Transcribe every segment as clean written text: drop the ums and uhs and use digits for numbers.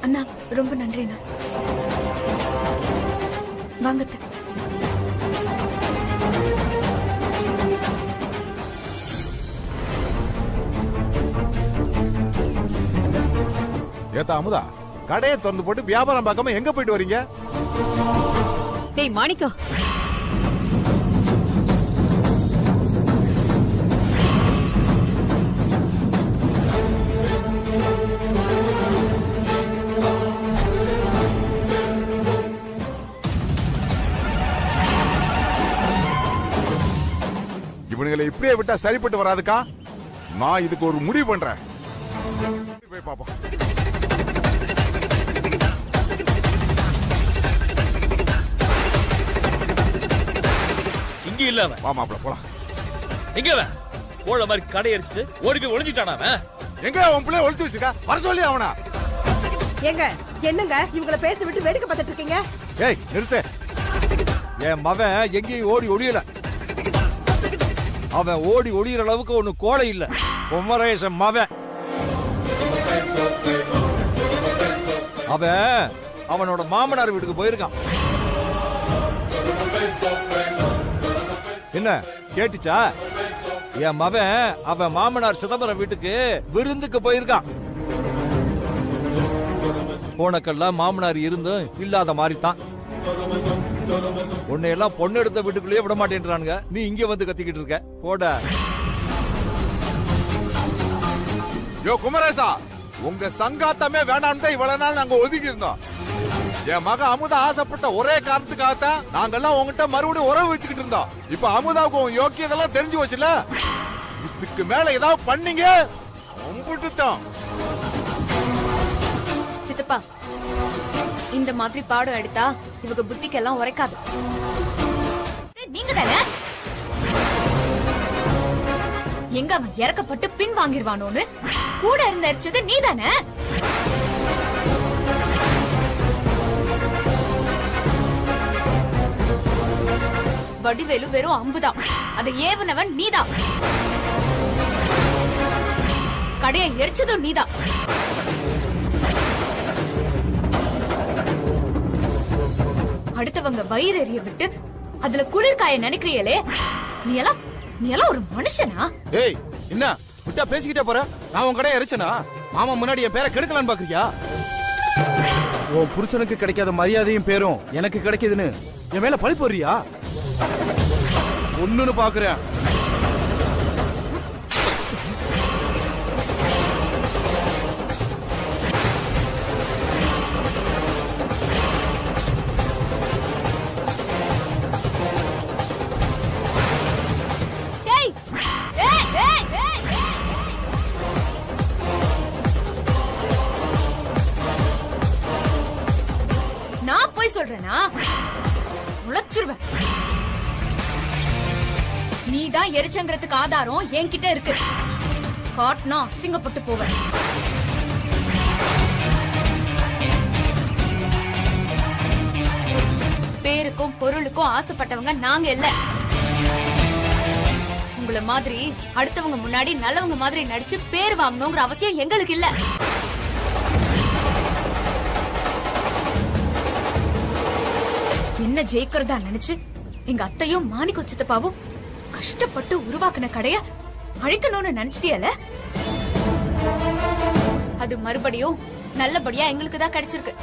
அண்ணா ரொம்ப நன்றிண்ணா. வாங்கத்த. ஏத்தா அமுதா, கடையை திறந்து போட்டு வியாபாரம் பார்க்காம எங்க போயிட்டு வரீங்க? டேய் மாணிக்கம், இவனுங்களை இப்படியே விட்டா சரிப்பட்டு வராதுக்கா. நான் இதுக்கு ஒரு முடிவு பண்றேன். போய் பாப்போம். இங்க இல்ல அவன். வா மாப்ள போலாம். எங்க அவன்? ஓட மாதிரி கடை அடிச்சிட்டு ஓடி போய் ஒளிஞ்சிட்டானா அவன்? எங்க உன் பிள்ளை ஒளிச்சு வச்சிருக்கா? வர சொல்லி அவனா. ஏங்க என்னங்க இவங்களை பேச விட்டு வேடிக்கை பார்த்துட்டு இருக்கீங்க? ஏய் நிறுத்து. என் மவன் எங்கேயும் ஓடி ஒளியல. அவன் ஓடி ஒளியற அளவுக்கு ஒண்ணு கோலை இல்ல. குமரேசன் மவன். அவன் அவனோட மாமனார் வீட்டுக்கு போயிருக்கான். என்ன கேட்டுச்சா? என் மவன் அவன் மாமனார் சிதம்பரம் வீட்டுக்கு விருந்துக்கு போயிருக்கான். போனக்கெல்லாம் மாமனார் இருந்தும் இல்லாத மாதிரி தான். உன்னையெல்லாம் பொண்ணு எடுத்த வீட்டுக்குள்ளேயே விட மாட்டேன்றானுங்க. நீ இங்க வந்து கத்திக்கிட்டு இருக்க. போட. யோ குமரேசா, உங்க சங்காத்தமே வேணாம் தான் இவ்வளவு நாள் நாங்க ஒதுக்கி இருந்தோம். என் மக அமுதா ஆசைப்பட்ட ஒரே காரணத்துக்காகத்தான் நாங்கெல்லாம் உங்ககிட்ட மறுபடியும் உறவு வச்சுக்கிட்டு இருந்தோம். இப்ப அமுதாவுக்கு உன் யோக்கியதெல்லாம் தெரிஞ்சு வச்சுல. இதுக்கு மேல ஏதாவது பண்ணீங்க உங்ககிட்டதான். சித்தப்பா, இந்த மாதிரி பாடம் எடுத்தா இவங்க புத்திக்கெல்லாம் உரைக்காது. நீங்க தானே எங்க அவன் இறக்கப்பட்டு பின் வாங்கிடுவானோன்னு கூட இருந்து அடிச்சது நீ தானே? வடிவேலு வெறும் அம்புதான், அதை ஏவனவன் நீதான். கடையை எரிச்சதும் நீதான். அடுத்தவங்க வயிறு எரிய விட்டு அதுல குளிர்காய நினைக்கிறீங்களே, நீ எல்லாம் ஒரு மனுஷனா? ஏய் என்ன விட்டா பேசிக்கிட்டே போற? நான் உன் கடையை எரிச்சனா? மாமா முன்னாடி என் பேரை கெடுக்கலான்னு பாக்குறியா? உன் புருஷனுக்கு கிடைக்காத மரியாதையும் பேரும் எனக்கு கிடைக்குதுன்னு என் மேல பழி போடுறியா? ஒண்ணுன்னு பாக்குறேன். நான் போய் சொல்றேனா? உழைச்சிருவேன். நீதான் எரிச்சங்கிறதுக்கு ஆதாரம் என்கிட்ட இருக்கு. காட்னா அசிங்கப்பட்டு போவேன். பேருக்கும் பொருளுக்கும் ஆசைப்பட்டவங்க நாங்க இல்ல. உங்கள மாதிரி அடுத்தவங்க முன்னாடி நல்லவங்க மாதிரி நடிச்சு பேர் வாங்கணுங்கிற அவசியம் எங்களுக்கு இல்ல. என்ன ஜெயிக்கிறதா நினைச்சு எங்க அத்தையும் மாணிக்க சித்தப்பாவும் கஷ்டப்பட்டு உருவாக்குன கடைய அழிக்கணும்னு நினைச்சிட்டியல? அது மறுபடியும் நல்லபடியா எங்களுக்கு தான் கிடைச்சிருக்கு.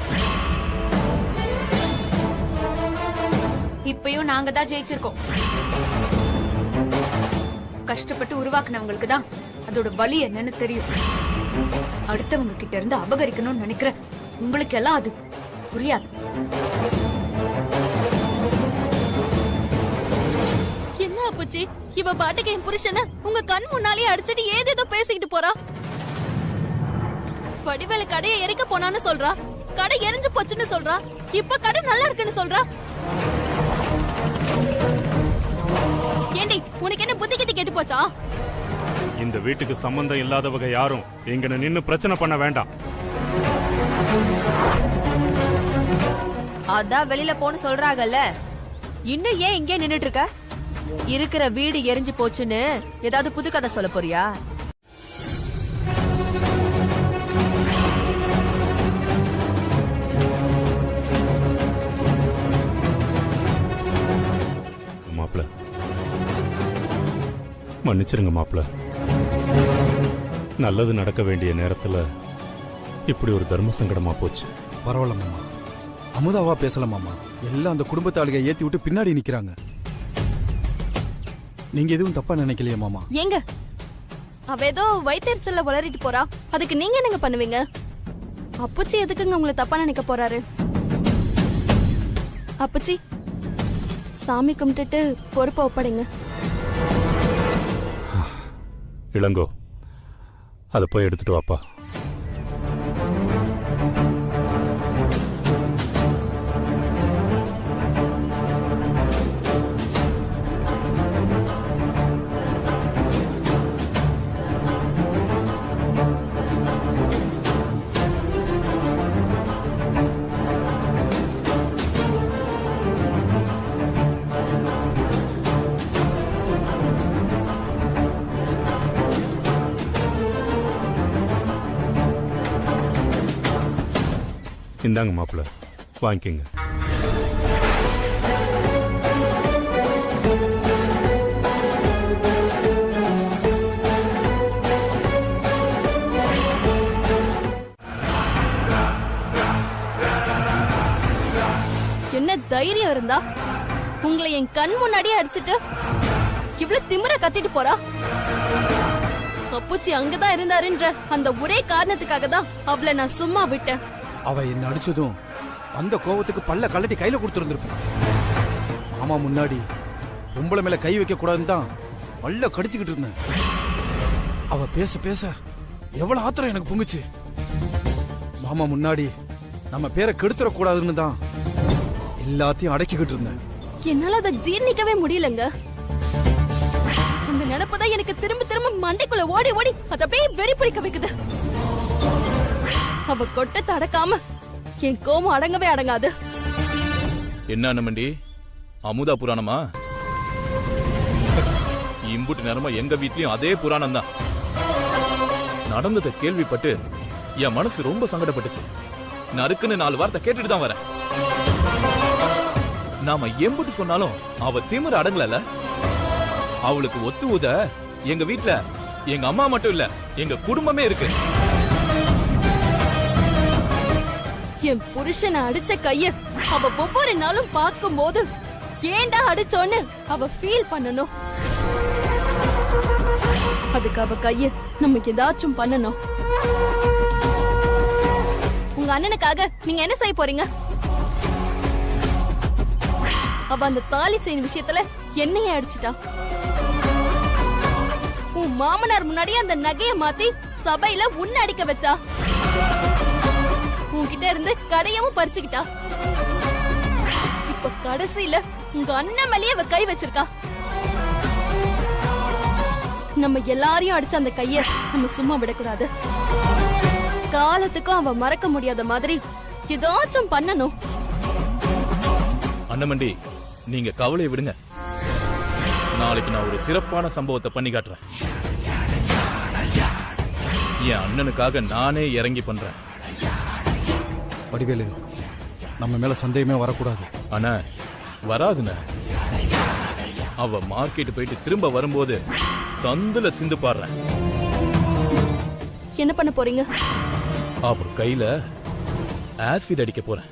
இப்பயும் நாங்க தான் ஜெயிச்சிருக்கோம். கஷ்டப்பட்டு உருவாக்குனவங்களுக்கு தான் அதோட வலி என்னன்னு தெரியும். அடுத்தவங்க கிட்ட இருந்து அபகரிக்கணும்னு நினைக்கிற உங்களுக்கு எல்லாம் அது புரியாது. புச்சி இவ பாட்டுக்கு என் புருஷனை உங்க கண் முன்னாலே அடிச்சிட்டு ஏதேதோ பேசிக்கிட்டு போறா. வடிவேலு கடையை எரிக்க போனான்னு சொல்றா, கடை எரிஞ்சு போச்சுன்னு சொல்றா, இப்ப கடை நல்லா இருக்குன்னு சொல்றா. ஏண்டி உனக்கு என்ன புத்தி கித்தி கேட்டு போச்சா? இந்த வீட்டுக்கு சம்பந்தம் இல்லாதவங்க யாரும் இங்க நின்னு பிரச்சனை பண்ண வேண்டாம். அதான் வெளியில போன்னு சொல்றாங்கல்ல, இன்னும் ஏன் இங்கே நின்னுட்டு இருக்க? இருக்கிற வீடு எரிஞ்சு போச்சுன்னு ஏதாவது புது கதை சொல்ல போறியா? மாப்பிள, மன்னிச்சிருங்க மாப்பிள. நல்லது நடக்க வேண்டிய நேரத்துல இப்படி ஒரு தர்ம சங்கடமா போச்சு. பரவாயில்ல மாமா, அமுதாவா பேசல மாமா. எல்லாம் அந்த குடும்பத்தாளுக ஏத்தி விட்டு பின்னாடி நிக்கிறாங்க. நீங்க எதுவும் தப்பா நினைக்கலையா மாமா? ஏங்க அவ ஏதோ வயிற்றுச்சல்ல வளரிட்டு போறா, அதுக்கு நீங்க என்னங்க பண்ணுவீங்க? அப்புச்சி எதுக்குங்க உங்களை தப்பா நினைக்க போறாரு? அப்புச்சி சாமி கும்பிட்டுட்டு பொறுப்பை ஒப்படைங்க. இளங்கோ, அதை போய் எடுத்துட்டு வாப்பா. இந்தாங்க மாப்பிள்ள, வாங்கிக்கங்க. என்ன தைரியம் இருந்தா உங்களை என் கண் முன்னாடியே அடிச்சிட்டு இவ்வளவு திமிர கத்திட்டு போறா? அப்புச்சி அங்கதான் இருந்தாருன்ற அந்த ஒரே காரணத்துக்காக தான் அவளை நான் சும்மா விட்டேன். அவ என்ன அடிச்சதும் அந்த கோவத்துக்கு பல்ல கலட்டி கையில கொடுத்துருந்துருப்பான். மாமா முன்னாடி பொம்பளை மேல கை வைக்க கூடாதுன்னு தான் பல்ல கடிச்சுக்கிட்டு இருந்தேன். அவ பேச பேச எவ்வளவு ஆத்திரம் எனக்கு பொங்குச்சு. மாமா முன்னாடி நம்ம பேரை கெடுத்துட கூடாதுன்னு தான் எல்லாத்தையும் அடக்கிக்கிட்டு இருந்தேன். என்னால அதை ஜீர்ணிக்கவே முடியலங்க. அந்த நினைப்புதான் எனக்கு திரும்ப திரும்ப மண்டைக்குள்ள ஓடி ஓடி அதை அப்படியே வெறி பிடிக்க வைக்குது. அவ கொட்ட தடக்காம என் கோபம் அடங்கவே அடங்காது. என்ன அண்ணமண்டி, அமுதா புராணமா? இம்புட்டு நேரமா எங்க வீட்லயும் அதே புராணம் தான். நடந்ததை கேள்விப்பட்டு என் மனசு ரொம்ப சங்கடப்பட்டுச்சு. நறுக்குன்னு 4 வார்த்தை கேட்டுட்டு தான் வரேன். நாம எம்புட்டு சொன்னாலும் அவ திமிர அடங்கல. அவளுக்கு ஒத்து ஊத எங்க வீட்ல எங்க அம்மா மட்டும் இல்ல, எங்க குடும்பமே இருக்கு. என் புருஷனை அடிச்ச கைய அவ ஒவ்வொரு நாளும் பார்க்கும் போது ஏண்டா அடிச்சோன்னு அவ ஃபீல் பண்ணணும். அதுக்கு அவ கைய நம்ம ஏதாச்சும் பண்ணணும். உங்க அண்ணனுக்காக நீங்க என்ன செய்ய போறீங்க? அவ அந்த தாலி செயின் விஷயத்துல என்னையே அடிச்சிட்டா. உன் மாமனார் முன்னாடி அந்த நகைய மாத்தி சபையில உன்ன அடிக்க வச்சா. உன்கிட்ட இருந்து கடையவும் பறிச்சுக்கிட்டா. இப்ப கடைசியில உங்க அண்ணன் மேலேயே அவ கை வச்சிருக்கா. நம்ம எல்லாரையும் அடிச்ச அந்த கைய நம்ம சும்மா விடக்கூடாது. காலத்துக்கும் அவ மறக்க முடியாத மாதிரி ஏதாச்சும் பண்ணணும். அண்ணமண்டி, நீங்க கவலையை விடுங்க. நாளைக்கு நான் ஒரு சிறப்பான சம்பவத்தை பண்ணி காட்டுறேன். என் அண்ணனுக்காக நானே இறங்கி பண்றேன். வடிவேலு, நம்ம மேல சந்தேகமே வரக்கூடாது. அண்ணா, வராதுண்ண. அவ மார்க்கெட் போயிட்டு திரும்ப வரும்போது சந்துல சிந்து பாடுறேன். என்ன பண்ண போறீங்க? அவ கையில ஆசிட் அடிக்க போறேன்.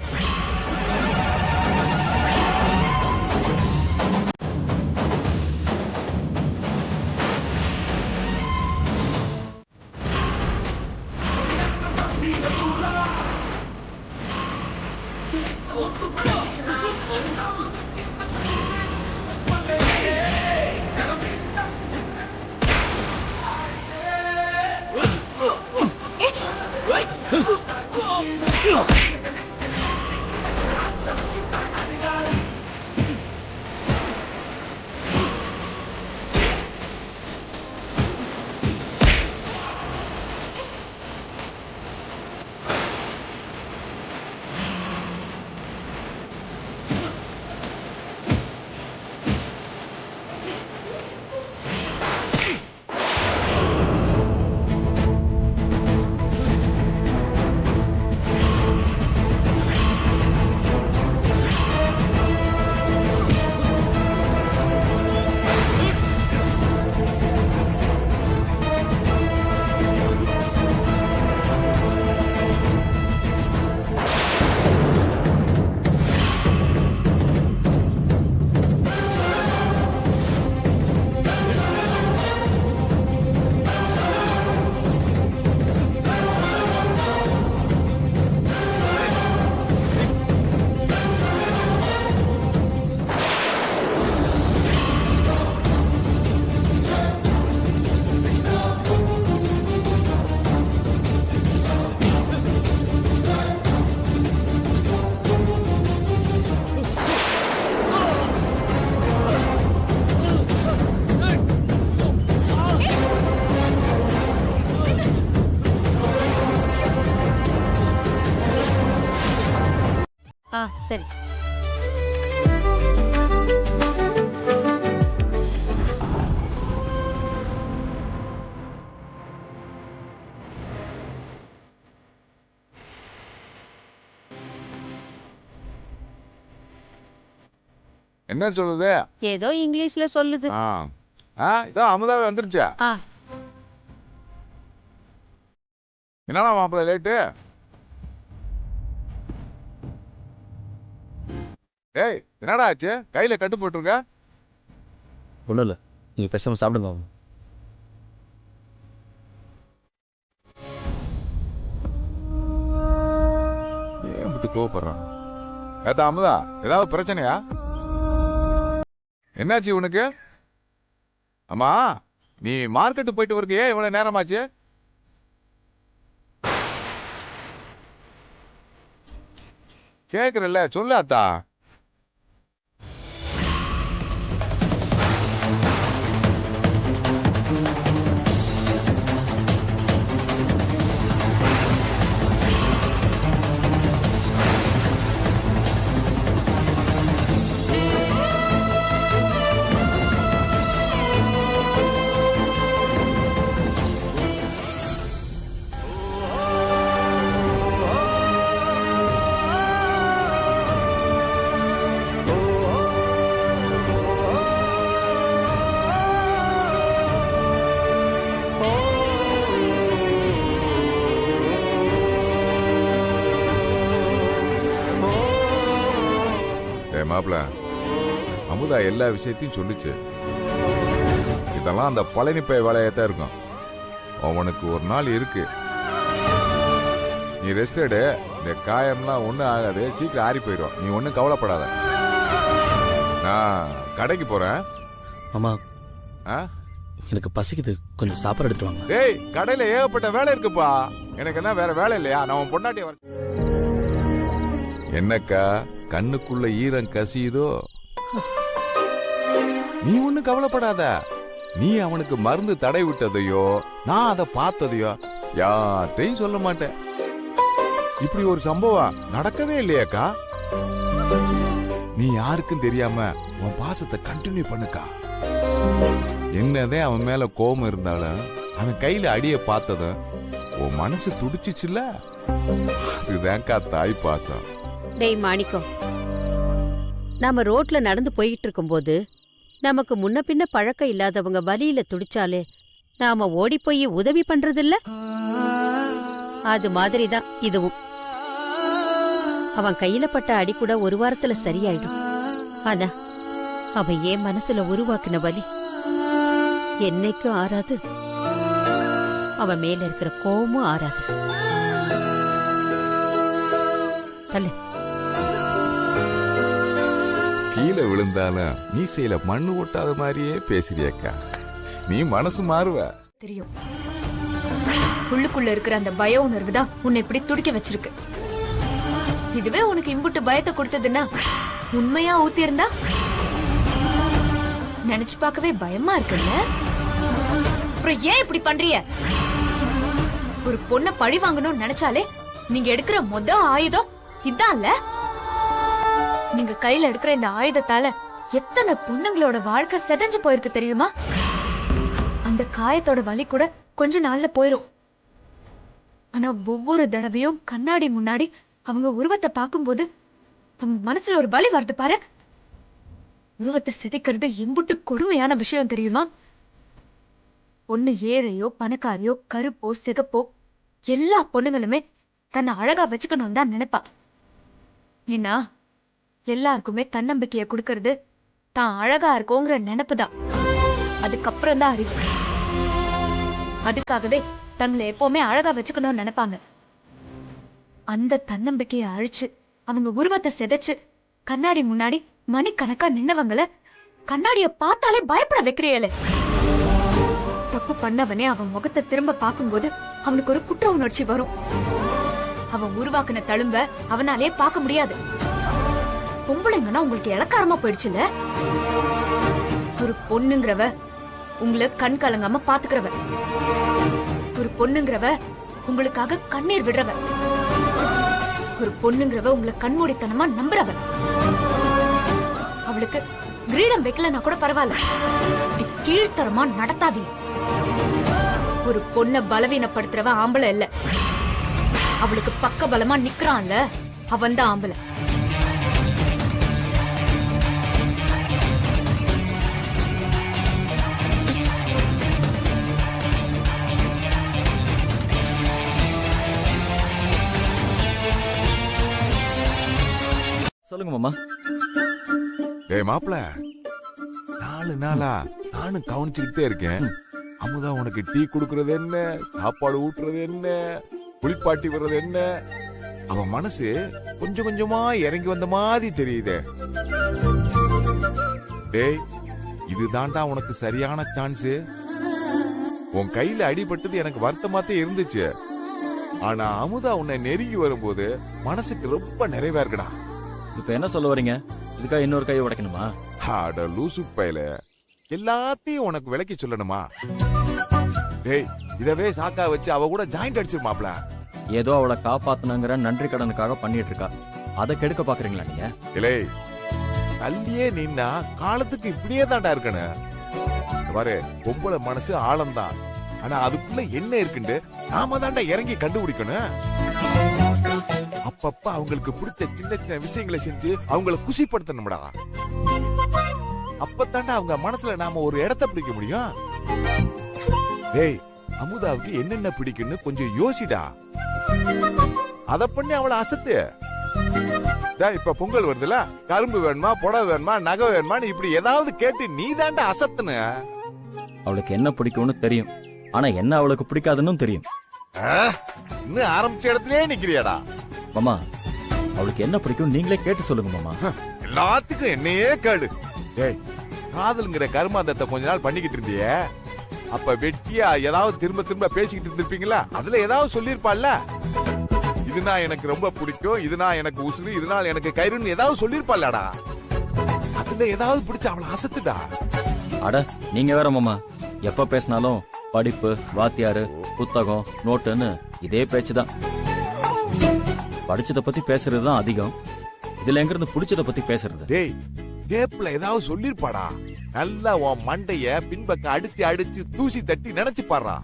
சரி. என்ன சொல்லுது? ஏதோ இங்கிலீஷ்ல சொல்லுது. இதான் அமுதாவே வந்துருச்சா? என்னடா மாப்பிள்ள லேட்டு? ஏய் என்னடா ஆச்சு? கையில கட்டு போட்டுருக்க? ஒன்றும் இல்லை, நீங்கள் பேசாமல் சாப்பிடுங்க. ஏன் விட்டு கோவப்படுறான்? ஏத்தா அமுதா, ஏதாவது பிரச்சனையா? என்னாச்சு உனக்கு? அம்மா, நீ மார்க்கெட்டு போயிட்டு வரக்கு ஏன் இவ்வளவு நேரமாச்சு? கேக்குறல்ல, சொல்லு அத்தா. மாப்ள, அமுதா எல்லா விஷயத்தையும் சொல்லிச்சு. இதெல்லாம் அந்த பழனிப்பை வேலையாத்தான் இருக்கும். அவனுக்கு ஒரு நாள் இருக்கு. நீ ரெஸ்ட் எடு. இந்த காயம்லாம் ஒண்ணும் ஆகாது, சீக்கிரம் ஆறி போயிடும். நீ ஒன்னும் கவலைப்படாத. நான் கடைக்கு போறேன். மாமா, எனக்கு பசிக்குது, கொஞ்சம் சாப்பாடு எடுத்துட்டு வாங்க. டேய், கடையில ஏகப்பட்ட வேலை இருக்குப்பா. எனக்கு என்ன வேற வேலை இல்லையா? நான் உன் பொண்டாட்டிய வர. என்னக்கா கண்ணுக்குள்ள ஈரம் கசியுதோ? நீ ஒண்ணு கவலைப்படாத. நீ அவனுக்கு மருந்து தடை விட்டதையோ நான் அதை பார்த்ததையோ யார்ட்டையும் சொல்ல மாட்டேன். இப்படி ஒரு சம்பவம் நடக்கவே இல்லையாக்கா. நீ யாருக்கும் தெரியாம உன் பாசத்தை கண்டினியூ பண்ணுக்கா. என்னதே அவன் மேல கோபம் இருந்தாலும் அவன் கையில அடிய பார்த்ததும் உன் மனசு துடிச்சிச்சுல்ல, அதுதான்க்கா தாய் பாசம். டேய் மாணிக்கம், நாம ரோட்ல நடந்து போயிட்டு இருக்கும்போது நமக்கு முன்ன பின்ன பழக்கம் இல்லாதவங்க வலியில துடிச்சாலே நாம ஓடி போய் உதவி பண்றதில்ல? அது மாதிரிதான் இதுவும். அவன் கையில பட்ட அடி கூட ஒரு வாரத்துல சரியாயிடும். ஆனா அவன் ஏன் மனசுல உருவாக்குன வலி என்னைக்கும் ஆறாது. அவன் மேல இருக்கிற கோபமும் ஆறாது. தள்ளு. கீழே விழுந்தாலும் மீசையில மண்ணு ஒட்டாத மாதிரியே பேசுறியக்கா. நீ மனசு மாறுவ தெரியும். உள்ளுக்குள்ள இருக்கிற அந்த பய உணர்வு தான் உன்னை இப்படி துடிக்க வச்சிருக்கு. இதுவே உனக்கு இம்புட்டு பயத்தை கொடுத்ததுன்னா உண்மையா ஊத்தி இருந்தா நினைச்சு பார்க்கவே பயமா இருக்குல்ல. அப்புறம் ஏன் இப்படி பண்றீங்க? ஒரு பொண்ண பழி வாங்கணும்னு நினைச்சாலே நீங்க எடுக்கிற ஆயுதம் இதான்ல. நீங்க கையில எடுக்கிற இந்த ஆயுதத்தால எத்தனை பொண்ணுங்களோட வாழ்க்கை செதஞ்சு போயிருக்கு தெரியுமா? அந்த காயத்தோட வலி கூட கொஞ்ச நாள்ல போயிரும். ஆனா ஒவ்வொரு தடவையும் கண்ணாடி முன்னாடி அவங்க உருவத்தை பார்க்கும்போது அவங்க மனசுல ஒரு வலி வருது பாரு. உருவத்தை சிதைக்கிறது எம்புட்டு கொடுமையான விஷயம் தெரியுமா? பொண்ணு ஏழையோ பணக்காரியோ கருப்போ சிகப்போ எல்லா பொண்ணுங்களுமே தன்னை அழகா வச்சுக்கணும் தான் நினைப்பா. ஏன்னா எல்லாருக்குமே தன்னம்பிக்கைய கொடுக்கறது தான் அழகா இருக்கோங்கிற நினைப்புதான். அதுக்கப்புறம் தான் அறிவு. அதுக்காகவே தங்களை எப்பவுமே அழகா வச்சுக்கணும்னு நினைப்பாங்க. அந்த தன்னம்பிக்கையை அழிச்சு அவங்க உருவத்தை சிதைச்சு கண்ணாடி முன்னாடி மணிக்கணக்கா நின்னவங்கள கண்ணாடிய பார்த்தாலே பயப்பட வைக்கிறீங்களே. தப்பு பண்ணவனே அவன் முகத்தை திரும்ப பார்க்கும்போது அவனுக்கு ஒரு குற்ற உணர்ச்சி வரும். அவன் உருவாக்குன தழும்ப அவனாலே பார்க்க முடியாது. பொம்பளைங்கன்னா உங்களுக்கு இளக்காரமா போயிடுச்சுல. ஒரு பொண்ணுங்கிறவ உங்களை கண் கலங்காம பாத்துக்கிறவ. ஒரு பொண்ணுங்கிறவ உங்களுக்காக கண்ணீர் விடுறவ. ஒரு பொண்ணுங்கிறவ உங்களை கண்மூடித்தனமா நம்புறவ. அவளுக்கு கிரீடம் வைக்கலன்னா கூட பரவாயில்ல, கீழ்த்தரமா நடத்தாதீங்க. ஒரு பொண்ண பலவீனப்படுத்துறவ ஆம்பளை இல்ல, அவளுக்கு பக்க பலமா நிக்கிறான்ல அவன் தான் ஆம்பளை. சொல்லுங்க மாமா. டேய் மாப்ள, 4 நாளா நானும் கவனிச்சுக்கிட்டே இருக்கேன். அமுதா உனக்கு டீ குடுக்கறது என்ன, சாப்பாடு ஊட்டுறது என்ன, குளிப்பாட்டி வர்றது என்ன, அவன் மனசு கொஞ்சம் கொஞ்சமா இறங்கி வந்த மாதிரி தெரியுதே. டேய், இதுதான்டா உனக்கு சரியான சான்ஸ். உன் கையில அடிபட்டது எனக்கு வருத்தமாத்தே இருந்துச்சு. ஆனா அமுதா உன்னை நெருங்கி வரும்போது மனசுக்கு ரொம்ப நிறைவா இருக்குடா. இப்ப என்ன சொல்ல வரீங்க? இதுக்காக இன்னொரு கையை உடைக்கணுமா? அட லூசு பையல, எல்லாத்தையும் உனக்கு விளக்கி சொல்லணுமா? டேய், இதவே சாக்கா வச்சு அவ கூட ஜாயிண்ட் அடிச்சிருமாப்ல. ஏதோ அவளை காப்பாத்தணுங்கிற நன்றி கடனுக்காக பண்ணிட்டு இருக்கா, அதை கெடுக்க பாக்குறீங்களா நீங்க? இல்லை, தள்ளியே நின்னா காலத்துக்கு இப்படியே தாண்டா இருக்கணும். பாரு, பொம்பளை மனசு ஆழம்தான். ஆனா அதுக்குள்ள என்ன இருக்குன்னு நாம தாண்டா இறங்கி கண்டுபிடிக்கணும். அப்பப்ப அவங்களுக்கு பிடிச்ச சின்ன சின்ன விஷயங்களை செஞ்சு அவங்கள குஷிப்படுத்தணும்டா. அப்பத்தாண்டா அவங்க மனசுல நாம ஒரு இடத்தை பிடிக்க முடியும். டேய், அமுதாவுக்கு என்னென்ன பிடிக்குன்னு கொஞ்சம் யோசிடா. அத பண்ணி அவளை அசத்து. இப்ப பொங்கல் வருதுல, கரும்பு வேணுமா, புடவை வேணுமா, நகை வேணுமான்னு இப்படி ஏதாவது கேட்டு நீ தாண்டா அசத்துன. அவளுக்கு என்ன பிடிக்கும்னு தெரியும், ஆனா என்ன அவளுக்கு பிடிக்காதுன்னு தெரியும். இன்னும் ஆரம்பிச்ச இடத்துலயே நிக்கிறியாடா. மாமா, அவளுக்கு என்ன பிடிக்கும் நீங்களே கேட்டு சொல்லுங்க மாமா. எல்லாத்துக்கும் என்னையே கேடு. டேய், காதல்ங்கிற கர்மாந்தத்தை கொஞ்ச நாள் பண்ணிக்கிட்டு இருந்தியே, அப்ப வெட்டியா ஏதாவது திரும்ப திரும்ப பேசிக்கிட்டு இருந்திருப்பீங்களா? அதுல ஏதாவது சொல்லிருப்பாள்ல, இதுனா எனக்கு ரொம்ப பிடிக்கும், இதுனா எனக்கு உசுறு, இதனால எனக்கு கயிறுன்னு ஏதாவது சொல்லிருப்பாள்லடா. அதுல ஏதாவது பிடிச்ச அவளை அசத்துடா. அட நீங்க வேற மாமா, எப்ப பேசினாலும் படிப்பு, வாத்தியாரு, புத்தகம், நோட்டுன்னு இதே பேச்சுதான். படிச்சத பத்தி பேசுறதுதான் அதிகம். இதுல எங்க இருந்து பிடிச்சத பத்தி பேசுறது? டேய், கேப்ல ஏதாவது சொல்லிருப்பாடா. நல்லா உன் மண்டைய பின்பக்கம் அடிச்சு அடிச்சு தூசி தட்டி நினைச்சு பாடுறா.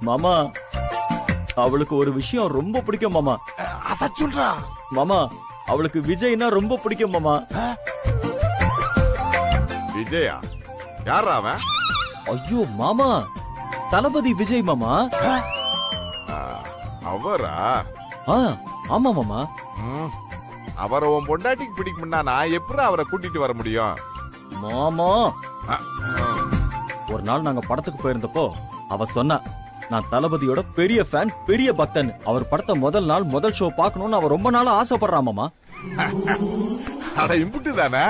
மாமா, அவளுக்கு ஒரு விஷயம் ரொம்ப பிடிக்கும் மாமா. அத சொல்றா. மாமா, அவளுக்கு விஜய்னா ரொம்ப பிடிக்கும் மாமா. விஜயா? யாரா அவன்? ஐயோ மாமா, தளபதி விஜய் மாமா. அவரா? ஆமா மாமா. அவரை உன் பொண்டாட்டிக்கு பிடிக்கும்னா நான் எப்படி அவரை கூட்டிட்டு வர முடியும்? மாமா, ஒரு நாள் நாங்க படத்துக்கு போயிருந்தப்போ அவ சொன்னா, நான் தளபதியோட பெரிய ஃபேன், பெரிய பக்தன். அவர் படத்தை முதல் நாள் முதல் ஷோ பார்க்கணும்னு அவ ரொம்ப நாளா ஆசைப்படுறா மாமா. அட இம்புட்டு தானே?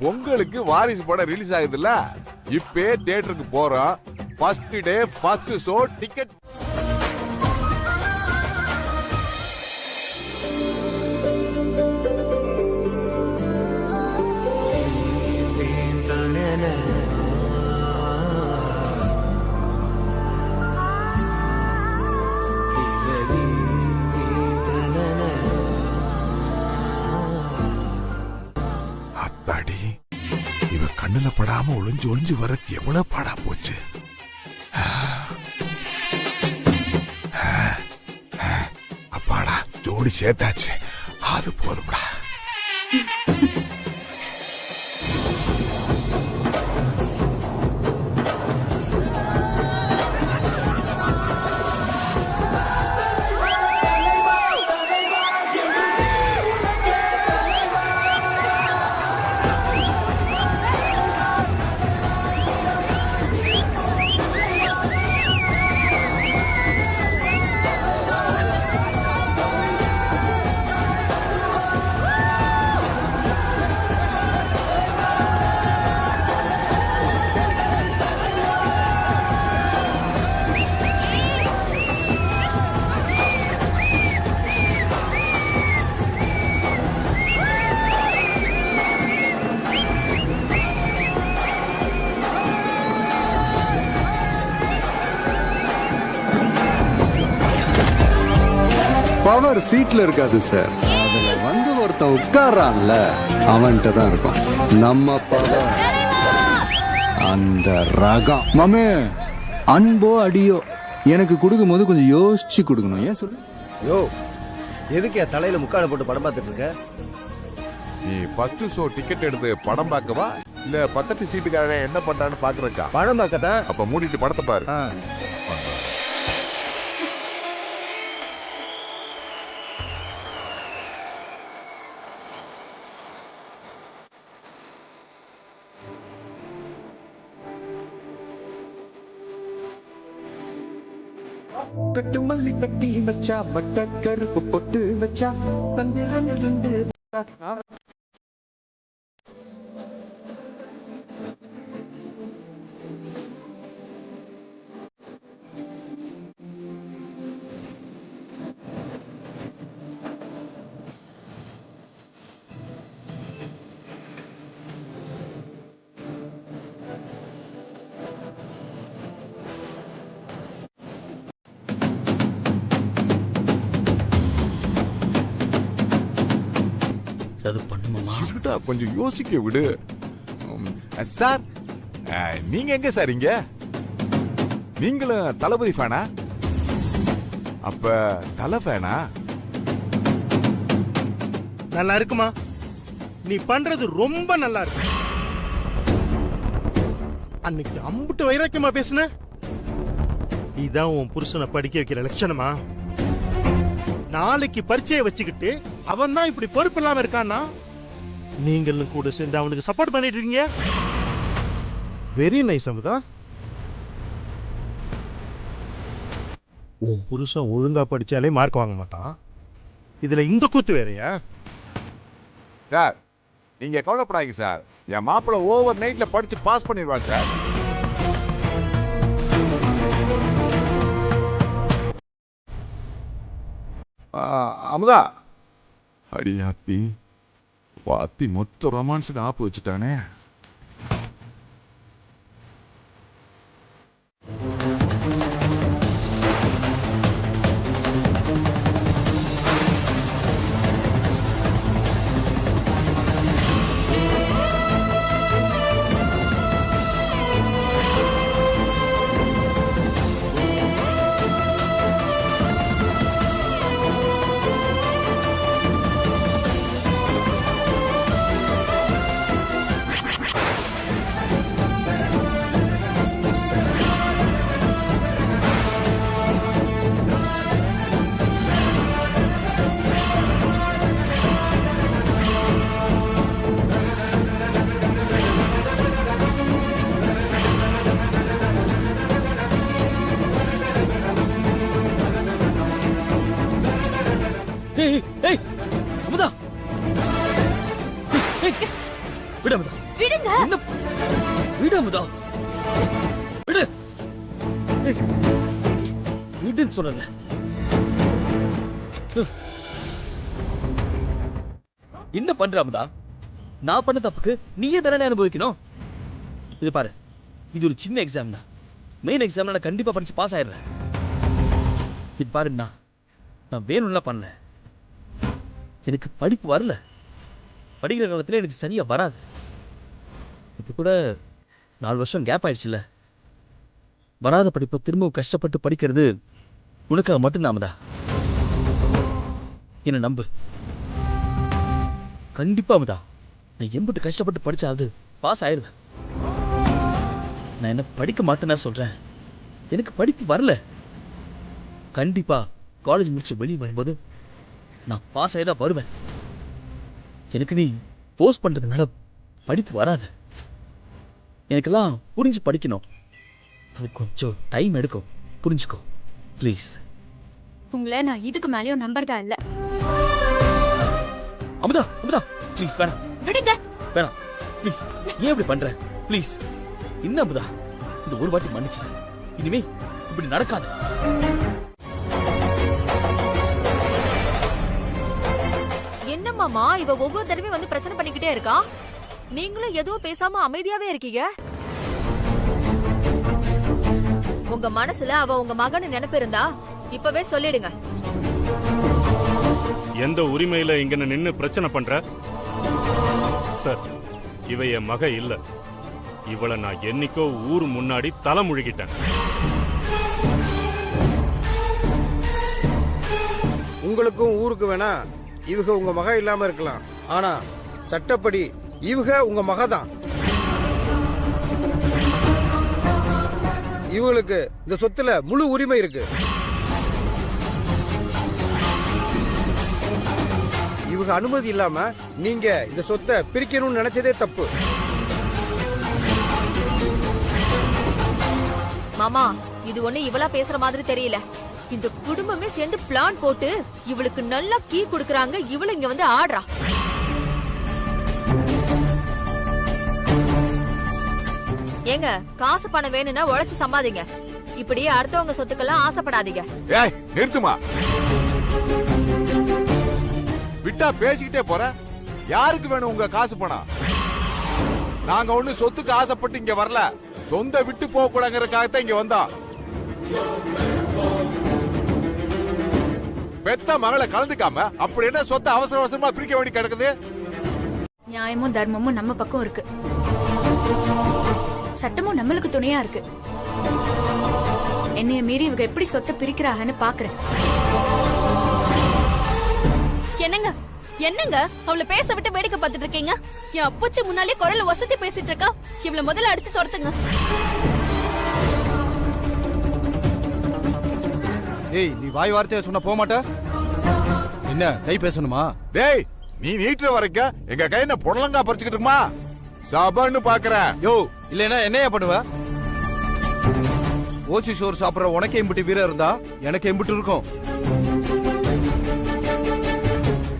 பொங்கலுக்கு வாரிசு படம் ரிலீஸ் ஆகுதுல்ல, இப்பே தியேட்டருக்கு போறோம். First day first show ticket. அத்தாடி, இவ கண்ணுல படாம ஒளிஞ்சு ஒளிஞ்சு வர எவ்வளவு பாடா போச்சு. அப்பாடா, ஜோடி சேர்த்தாச்சு, அது போதும்டா. பவர் சீட்ல இருக்காது சார், அதுல வந்து ஒருத்தன் உட்கார்றான்ல அவன்கிட்ட தான் இருக்கும் நம்ம பவர். அந்த ரகம் மாமே, அன்போ அடியோ எனக்கு கொடுக்கும் போது கொஞ்சம் யோசிச்சு கொடுக்கணும். ஏன் சொல்லு? யோ, எதுக்கு தலையில முக்காட போட்டு படம் பார்த்துட்டு இருக்க? நீ ஃபர்ஸ்ட் ஷோ டிக்கெட் எடுத்து படம் பார்க்கவா, இல்ல பக்கத்து சீட்டுக்காக என்ன பண்றான்னு பாக்குறக்கா? படம் பார்க்கத்தான். அப்ப மூடிட்டு படத்தை பாரு. கட்டு மல்லி கட்டி வச்சா, வட்ட கருப்பு பொட்டு வச்சா, சந்திரன் இருந்து கொஞ்சம் யோசிக்க விடு சார். நீங்க எங்க சார்? இங்க நீங்களும் தளபதி ஃபேனா? அப்ப தல ஃபேனா? நல்லா இருக்குமா? நீ பண்றது ரொம்ப நல்லா இருக்கு. அன்னைக்கு அம்புட்டு வைராக்கியமா பேசுன. இதான் உன் புருஷனை படிக்க வைக்கிற லட்சணமா? நாளைக்கு பரீட்சையை வச்சுக்கிட்டு அவன் தான் இப்படி பொறுப்பு இல்லாம இருக்கான்னா, நீங்களும் கூட சேர்ந்து அவனுக்கு சப்போர்ட் பண்ணிட்டு இருக்கீங்க. Very nice Amudha. உன் புருஷன் ஒழுங்கா படிச்சாலே மார்க் வாங்க மாட்டான், இதுல இந்த கூத்து வேறையா? சார், நீங்க கவலைப்படாதீங்க சார். என் மாப்பிள்ள ஓவர் நைட்ல படிச்சு பாஸ் பண்ணிடுவான் சார். அமுதா, அடியாத்தி வாத்தி மொத்த ரொமான்ஸுக்கு ஆப்பு வச்சுட்டானே. அமுதா, விடு அமுதா. விடுங்க. என்ன விடு அமுதா, விடு. விடுன்னு சொல்லல. என்ன பண்ற அமுதா? நான் பண்ண தப்புக்கு நீயே தானே அனுபவிக்கணும். இது பாரு, இது ஒரு சின்ன எக்ஸாம் தான். மெயின் எக்ஸாம்ல நான் கண்டிப்பா படிச்சு பாஸ் ஆயிடுறேன். இது பாரு, நான் வேணும்லாம் பண்ணல. எனக்கு படிப்பு வரல. படிக்கிற காலத்துல எனக்கு சரியா வராது. இப்ப கூட 4 வருஷம் கேப் ஆயிடுச்சுல. வராத படிப்பை திரும்பவும் கஷ்டப்பட்டு படிக்கிறது உனக்காக மட்டும்தான் அமுதா. என்ன நம்பு. கண்டிப்பா அமுதா, நான் எம்பிட்டு கஷ்டப்பட்டு படிச்சா அது பாஸ் ஆயிடுவேன். நான் என்ன படிக்க மாட்டேன்னா சொல்றேன். எனக்கு படிப்பு வரல. கண்டிப்பா காலேஜ் முடிச்சு வெளியே வரும்போது நான் பாஸ் ஆகிதான் வருவேன். எனக்கு நீ போஸ்ட் பண்றதுனால படிப்பு வராது. எனக்கெல்லாம் புரிஞ்சு படிக்கணும். அது கொஞ்சம் டைம் எடுக்கும். புரிஞ்சுக்கோ ப்ளீஸ். உங்களை நான் இதுக்கு மேலேயும் நம்புறதா இல்ல. அமுதா அமுதா ப்ளீஸ் வேணாம். விடுங்க. வேணாம் ப்ளீஸ். ஏன் இப்படி பண்ற? ப்ளீஸ். என்ன அமுதா, இந்த ஒரு வாட்டி மன்னிச்சு. இனிமே இப்படி நடக்காது. என்ன மாமா இவ ஒவ்வொரு தடவையும் வந்து பிரச்சனை பண்ணிக்கிட்டே இருக்கா? நீங்களும் எதுவும் பேசாம அமைதியாவே இருக்கீங்க. உங்க மனசுல அவ உங்க மகன்னு நினைப்பு இருந்தா இப்பவே சொல்லிடுங்க. எந்த உரிமையில இங்க நின்னு பிரச்சனை பண்ற? சார், இவ என் மக இல்ல. இவளை நான் என்னைக்கோ ஊர் முன்னாடி தலை முழுகிட்டேன். உங்களுக்கும் ஊருக்கு வேணா இவங்க உங்க மக இல்லாம இருக்கலாம். ஆனா சட்டப்படி இவங்க உங்க மக தான். இவங்களுக்கு இந்த சொத்துல முழு உரிமை இருக்கு. இவங்க அனுமதி இல்லாம நீங்க இந்த சொத்தை பிரிக்கணும்னு நினைச்சதே தப்பு. மாமா, இது ஒண்ணு இவளா பேசுற மாதிரி தெரியல. இந்த குடும்பமே சேர்ந்து பிளான் போட்டு இவளுக்கு நல்லா கீ குடுக்கறாங்க. இவளு இங்க வந்து ஆடுறா. ஏங்க, காசு பணம் வேணும்னா உழைச்சு சம்பாதிங்க. இப்படி அடுத்தவங்க சொத்துக்கெல்லாம் ஆசைப்படாதீங்க. ஏய் நிறுத்துமா. விட்டா பேசிக்கிட்டே போற. யாருக்கு வேணும் உங்க காசு பணம்? நாங்க ஒண்ணு சொத்துக்கு ஆசைப்பட்டு இங்க வரல. சொந்த விட்டு போக கூடாதுங்கறதுக்காகத்தான் இங்க வந்தோம். பெத்த மகளை கலந்துக்காம அப்படி என்ன சொத்தை அவசர அவசரமா பிரிக்க வேண்டி கிடக்குது? நியாயமும் தர்மமும் நம்ம பக்கம் இருக்கு. சட்டமும் நம்மளுக்கு துணையா இருக்கு. என்னைய மீறி இவங்க எப்படி சொத்தை பிரிக்கிறாங்கன்னு பாக்குறேன். என்னங்க என்னங்க அவளை பேச விட்டு வேடிக்கை பார்த்துட்டு இருக்கீங்க? என் அப்பச்சி முன்னாலே குரல்ல வசதி பேசிட்டு இருக்கா. இவளை முதல்ல அடிச்சு துரத்துங்க. ஏய், நீ வாய் வார்த்தையை சொன்ன போக மாட்ட? என்ன கை பேசணுமா? டேய், நீ நீட்டுற வரைக்கும் எங்க கை என்ன புடலங்கா பறிச்சுக்கிட்டு இருக்குமா? சபன்னு பாக்குறேன். யோ, இல்லைன்னா என்னையா பண்ணுவ? ஓசி சோறு சாப்பிடுற உனக்கு எம்பிட்டு வீரம் இருந்தா எனக்கு எம்பிட்டு இருக்கும்.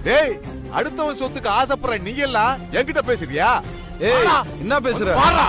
டேய், அடுத்தவன் சொத்துக்கு ஆசைப்படுற நீ எல்லாம் என்கிட்ட பேசுறியா? ஏய், என்ன பேசுற? வாடா.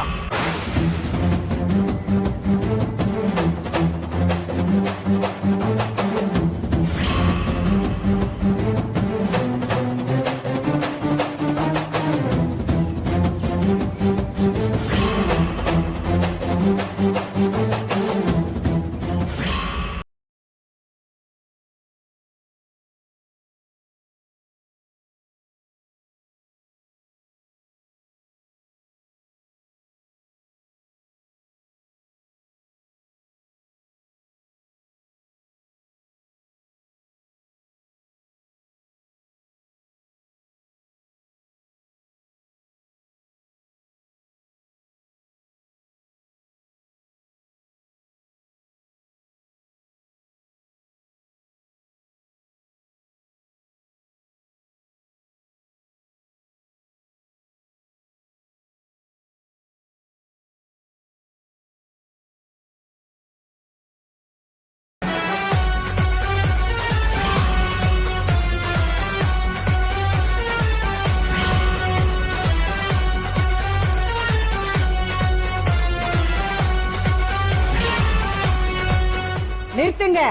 நிறுத்துங்க.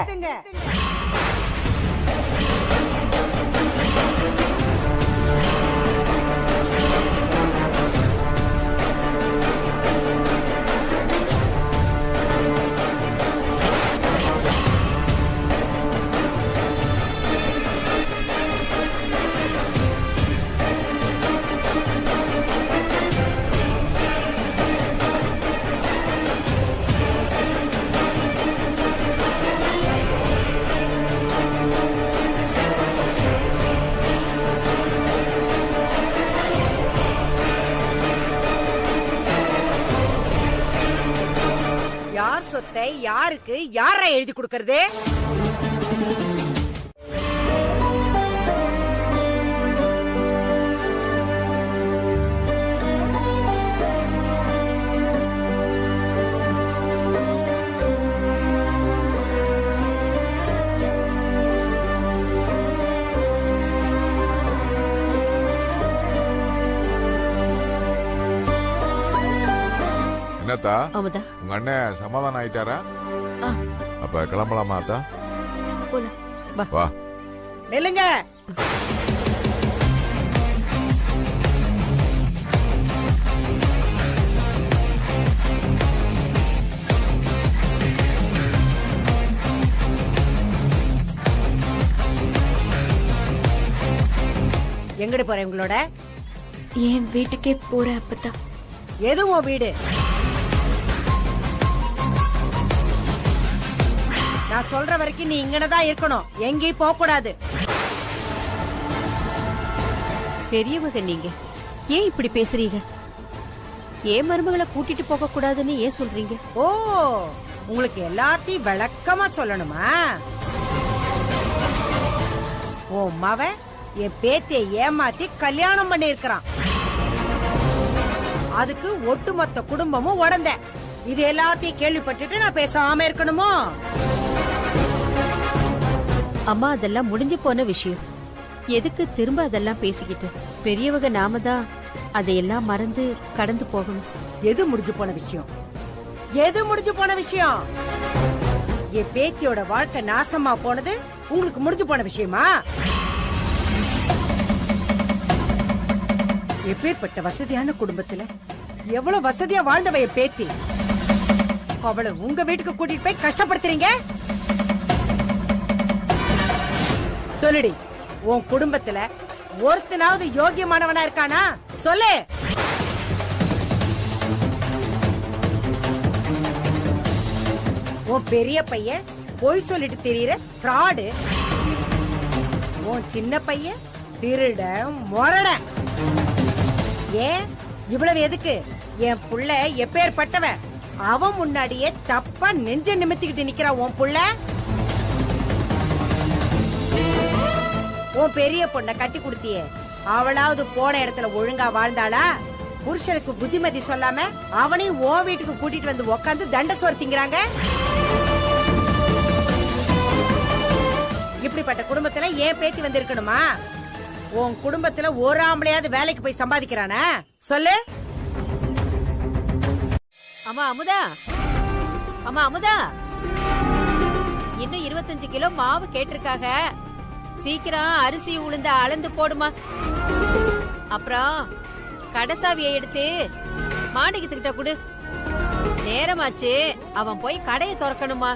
யார் சொத்தை யாருக்கு யாரா எழுதி கொடுக்கறது? என்னத்தா அமுதா, உங்க அண்ணன் சமாதானம் ஆயிட்டாரா? ஆ. அப்ப கிளம்பலாமா அத்தா? போலாம். வா. நில்லுங்க. எங்கடி போற உங்களோட? என் வீட்டுக்கே போற அப்பத்தா. எதுவும் வீடு? நான் சொல்ற வரைக்கும் நீ இங்கனதான் இருக்கணும், எங்கேயும் போக கூடாது. பெரியவங்க நீங்க ஏன் இப்படி பேசுறீங்க? ஏன் மருமகளை கூட்டிட்டு போக கூடாதுன்னு ஏன் சொல்றீங்க? ஓ, உங்களுக்கு எல்லாத்தையும் விளக்கமா சொல்லணுமா? உன் மவன் என் பேத்திய ஏமாத்தி கல்யாணம் பண்ணி இருக்கிறான். அதுக்கு ஒட்டுமொத்த குடும்பமும் உடந்த. இது எல்லாத்தையும் கேள்விப்பட்டுட்டு நான் பேசாம இருக்கணுமோ? அம்மா, அதெல்லாம் முடிஞ்சு போன விஷயம். எதுக்கு திரும்ப அதெல்லாம் பேசிக்கிட்டு? பெரியவங்க நாம தான் அதையெல்லாம் மறந்து கடந்து போகணும். எது முடிஞ்சு போன விஷயம்? எது முடிஞ்சு போன விஷயம்? என் பேத்தியோட வாழ்க்கை நாசமா போனது உங்களுக்கு முடிஞ்சு போன விஷயமா? எப்பேற்பட்ட வசதியான குடும்பத்துல எவ்வளவு வசதியா வாழ்ந்தவ என் பேத்தி. அவளை உங்க வீட்டுக்கு கூட்டிட்டு போய் கஷ்டப்படுத்துறீங்க. சொல்லுடி, உன் குடும்பத்துல ஒருத்தனாவது யோகியமானவனா இருக்கானா? சொல்லு. உன் பெரிய பையன் பொய் சொல்லிட்டு தெரியற ஃப்ராடு. உன் சின்ன பையன் திருட முரட. ஏன் இவ்வளவு எதுக்கு? என் புள்ள எப்பேற்பட்டவன், அவன் முன்னாடியே தப்பா நெஞ்ச நிமித்திக்கிட்டு நிக்கிறா உன் புள்ள. உன் பெரிய பொண்ண கட்டி கொடுத்தியே, அவளாவது போன இடத்துல ஒழுங்கா வாழ்ந்தாளா? புருஷனுக்கு புத்திமதி சொல்லாம அவனையும் ஓ வீட்டுக்கு கூட்டிட்டு வந்து உக்காந்து தண்ட சோறு திங்கிறாங்க. இப்படிப்பட்ட குடும்பத்துல ஏன் பேத்தி வந்து இருக்கணுமா? உன் குடும்பத்துல ஒரு ஆம்பளையாவது வேலைக்கு போய் சம்பாதிக்கிறானா? சொல்லு. அம்மா அமுதா, அம்மா அமுதா, இன்னும் 25 கிலோ மாவு கேட்டிருக்காக. சீக்கிரம் அரிசி உளுந்த அளந்து போடுமா. அப்புறம் கடைசாவியை எடுத்து மாணிக்கத்துக்கிட்ட கொடு. நேரமாச்சு, அவன் போய் கடையை திறக்கணுமா.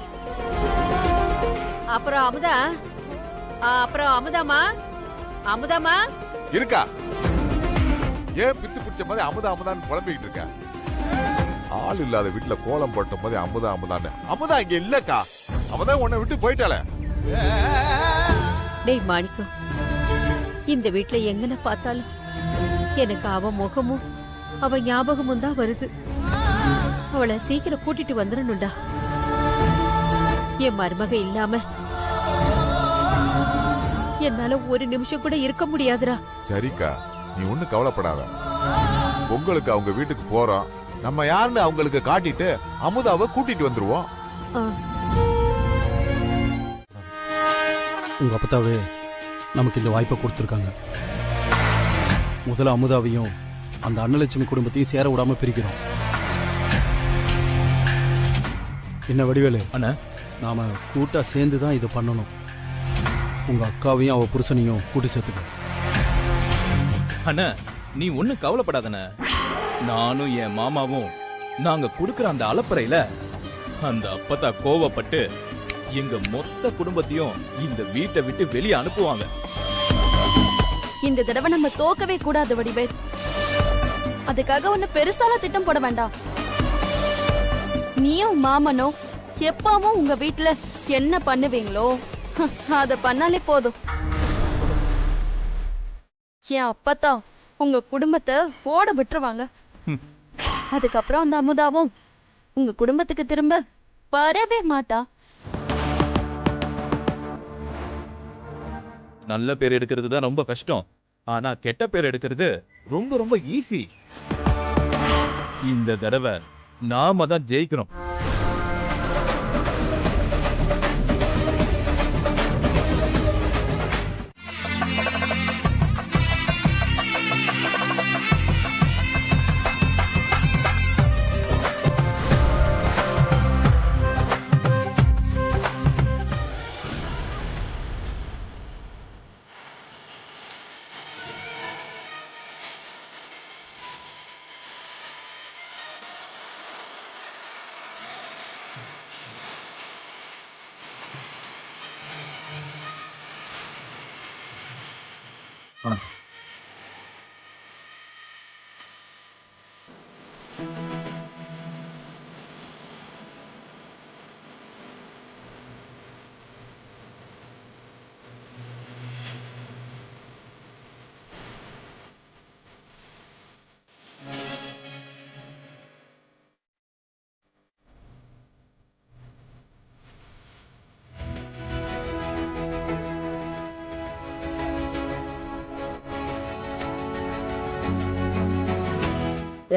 அப்புறம் அமுதா, அப்புறம் அமுதாமா, அமுதாமா இருக்கா? ஏன் பித்து பிடிச்ச மாதிரி அமுதா அமுதான்னு புலம்பிக்கிட்டு இருக்க? ஆள் இல்லாத வீட்டுல கோலம் போட்ட போது அமுதா அமுதான்னு. அமுதா இங்க இல்லக்கா, அவதான் உன்னை விட்டு போயிட்டாளே. டேய் மாணிக்கம், இந்த வீட்டுல எங்கன பார்த்தாலும் எனக்கு அவ முகமும் அவ ஞாபகமும் தான் வருது. அவளை சீக்கிரம் கூட்டிட்டு வந்துடணும்டா. என் மருமக இல்லாம என்னால ஒரு நிமிஷம் கூட இருக்க முடியாதுடா. சரிக்கா, நீ ஒண்ணு கவலைப்படாத. உங்களுக்கு அவங்க வீட்டுக்கு போறோம், நம்ம யாருன்னு அவங்களுக்கு காட்டிட்டு அமுதாவை கூட்டிட்டு வந்துருவோம். உங்க அப்பத்தாவே நமக்கு இந்த வாய்ப்பை கொடுத்துருக்காங்க. முதல்ல அமுதாவையும் அந்த அன்னலட்சுமி குடும்பத்தையும் சேர விடாம பிரிக்கிறோம். என்ன வடிவேலு அண்ணா, நாம கூட்டா சேர்ந்து தான் இதை பண்ணணும். உங்க அக்காவையும் அவ புருஷனையும் கூட்டி சேர்த்துக்க. அண்ணா நீ ஒண்ணு கவலைப்படாதண்ண. நானும் என் மாமாவும் நாங்க குடுக்கற அந்த அலப்பறையில அந்த அப்பத்தா கோவப்பட்டு எங்க மொத்த குடும்பத்தையும் இந்த வீட்டை விட்டு வெளியே அனுப்புவாங்க. இந்த தடவை நம்ம தோக்கவே கூடாது வடிவேல். அதுக்காக ஒண்ணு பெருசால திட்டம் போட வேண்டாம். நீயும் மாமனோ எப்பவும் உங்க வீட்டுல என்ன பண்ணுவீங்களோ அத பண்ணாலே போதும். என் அப்பத்தா உங்க குடும்பத்தை ஓட விட்டுருவாங்க. அதுக்கப்புறம் அந்த அமுதாவும் உங்க குடும்பத்துக்கு திரும்ப வரவே மாட்டா. நல்ல பேர் எடுக்கிறது தான் ரொம்ப கஷ்டம். ஆனா கெட்ட பேர் எடுக்கிறது ரொம்ப ரொம்ப ஈஸி. இந்த தடவை நாம தான் ஜெயிக்கணும்.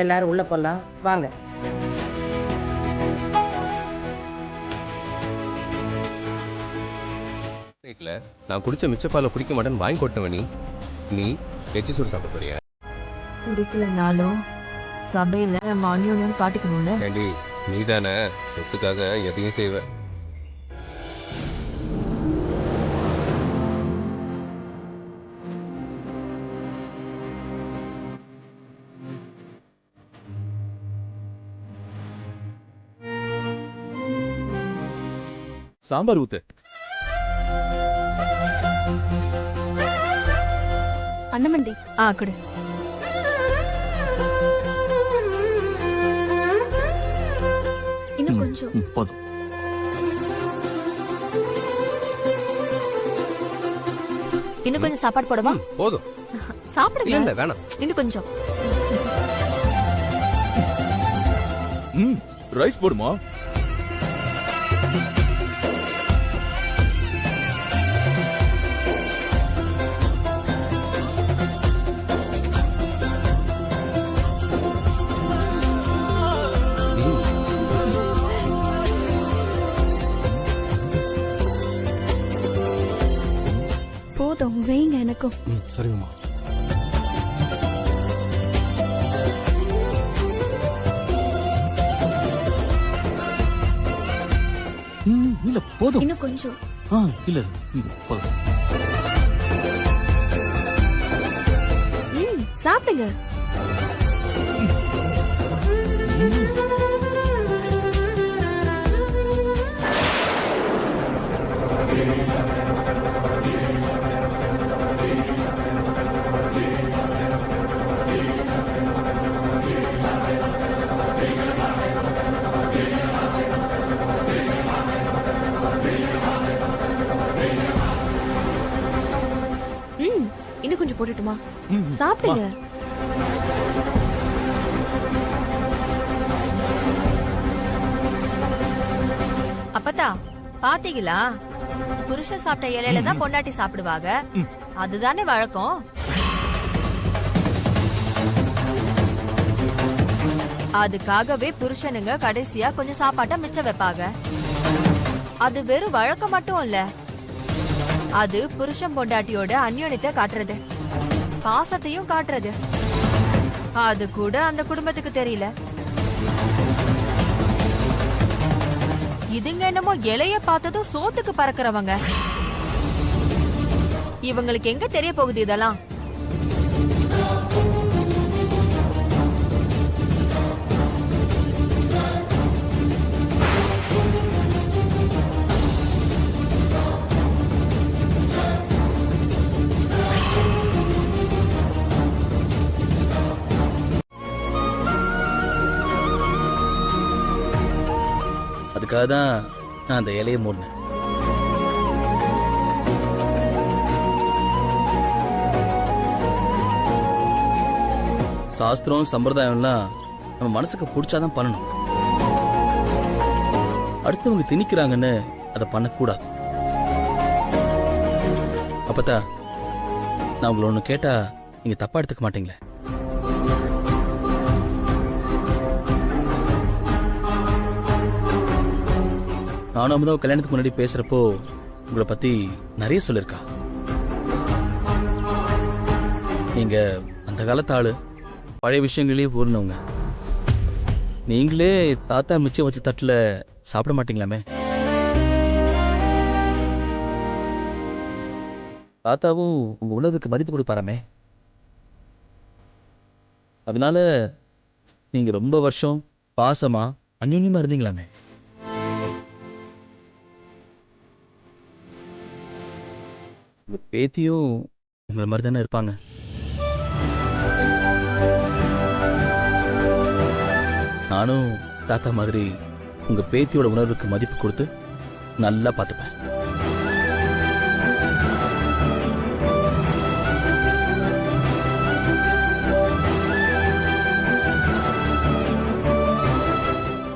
எல்லாரும் உள்ள போலாம் வாங்க. நான் குடிச்ச மிச்சப்பால குடிக்க மாட்டேன்னு வாங்கி கொட்டவனி நீ எச்சி சோறு சாப்பிட போறியா? குடிக்கலனாலும் சபையில நம்ம அந்யோன்யம் காட்டிக்கணும்ல. ஏண்டி நீ தானே சொத்துக்காக எதையும் செய்வ. சாம்பார் ஊத்து. அண்ணமண்டி குடு. இன்னும் கொஞ்சம். போதும். இன்னும் கொஞ்சம் சாப்பாடு போடவா? போதும். சாப்பிடுங்க. இல்ல வேணாம். இன்னும் கொஞ்சம். ரைஸ் போடுமா? போதும் வைங்க எனக்கும். சரிங்கம்மா. இல்ல போதும். இன்னும் கொஞ்சம். இல்ல போதும். சாப்பிடுங்க. இன்னும் கொஞ்சம் போட்டுட்டுமா? சாப்பிடுங்க. அப்பத்தா பாத்தீங்களா, புருஷன் சாப்பிட்ட இலையில தான் பொண்டாட்டி சாப்பிடுவாங்க. அதுதானே வழக்கம். அதுக்காகவே புருஷனுங்க கடைசியா கொஞ்சம் சாப்பாட்ட மிச்சம் வைப்பாங்க. அது வெறும் வழக்கம் மட்டும் இல்ல, அது புருஷன் பொண்டாட்டியோட அந்யோன்யத்தை காட்டுறது, பாசத்தையும் காட்டுறது. அது கூட அந்த குடும்பத்துக்கு தெரியல. இதுங்க என்னமோ இலைய பார்த்ததும் சோத்துக்கு பறக்கிறவங்க. இவங்களுக்கு எங்க தெரிய போகுது இதெல்லாம்? அதுக்காக தான் நான் அந்த இலையை மூடினேன். சாஸ்திரம் சம்பிரதாயம்லாம் நம்ம மனசுக்கு பிடிச்சாதான் பண்ணணும். அடுத்தவங்க திணிக்கிறாங்கன்னு அதை பண்ணக்கூடாது. அப்பத்தா, நான் உங்களை ஒண்ணு கேட்டா நீங்க தப்பா எடுத்துக்க மாட்டீங்களே? நானும் அமுதாவை கல்யாணத்துக்கு முன்னாடி பேசுறப்போ உங்களை பத்தி நிறைய சொல்லிருக்கா. நீங்க அந்த காலத்து ஆளு, பழைய விஷயங்களே ஊர்னவங்க. நீங்களே தாத்தா மிச்சம் வச்ச தட்டுல சாப்பிட மாட்டீங்களாமே? தாத்தாவும் உங்க உணவுக்கு மதிப்பு கொடுப்பாராமே. அதனால நீங்க ரொம்ப வருஷம் பாசமா அந்யோன்யமா இருந்தீங்களாமே. உங்க பேத்தியும் உங்களை மாதிரி தானே இருப்பாங்க. நானும் தாத்தா மாதிரி உங்க பேத்தியோட உணர்வுக்கு மதிப்பு கொடுத்து நல்லா பார்த்துப்பேன்.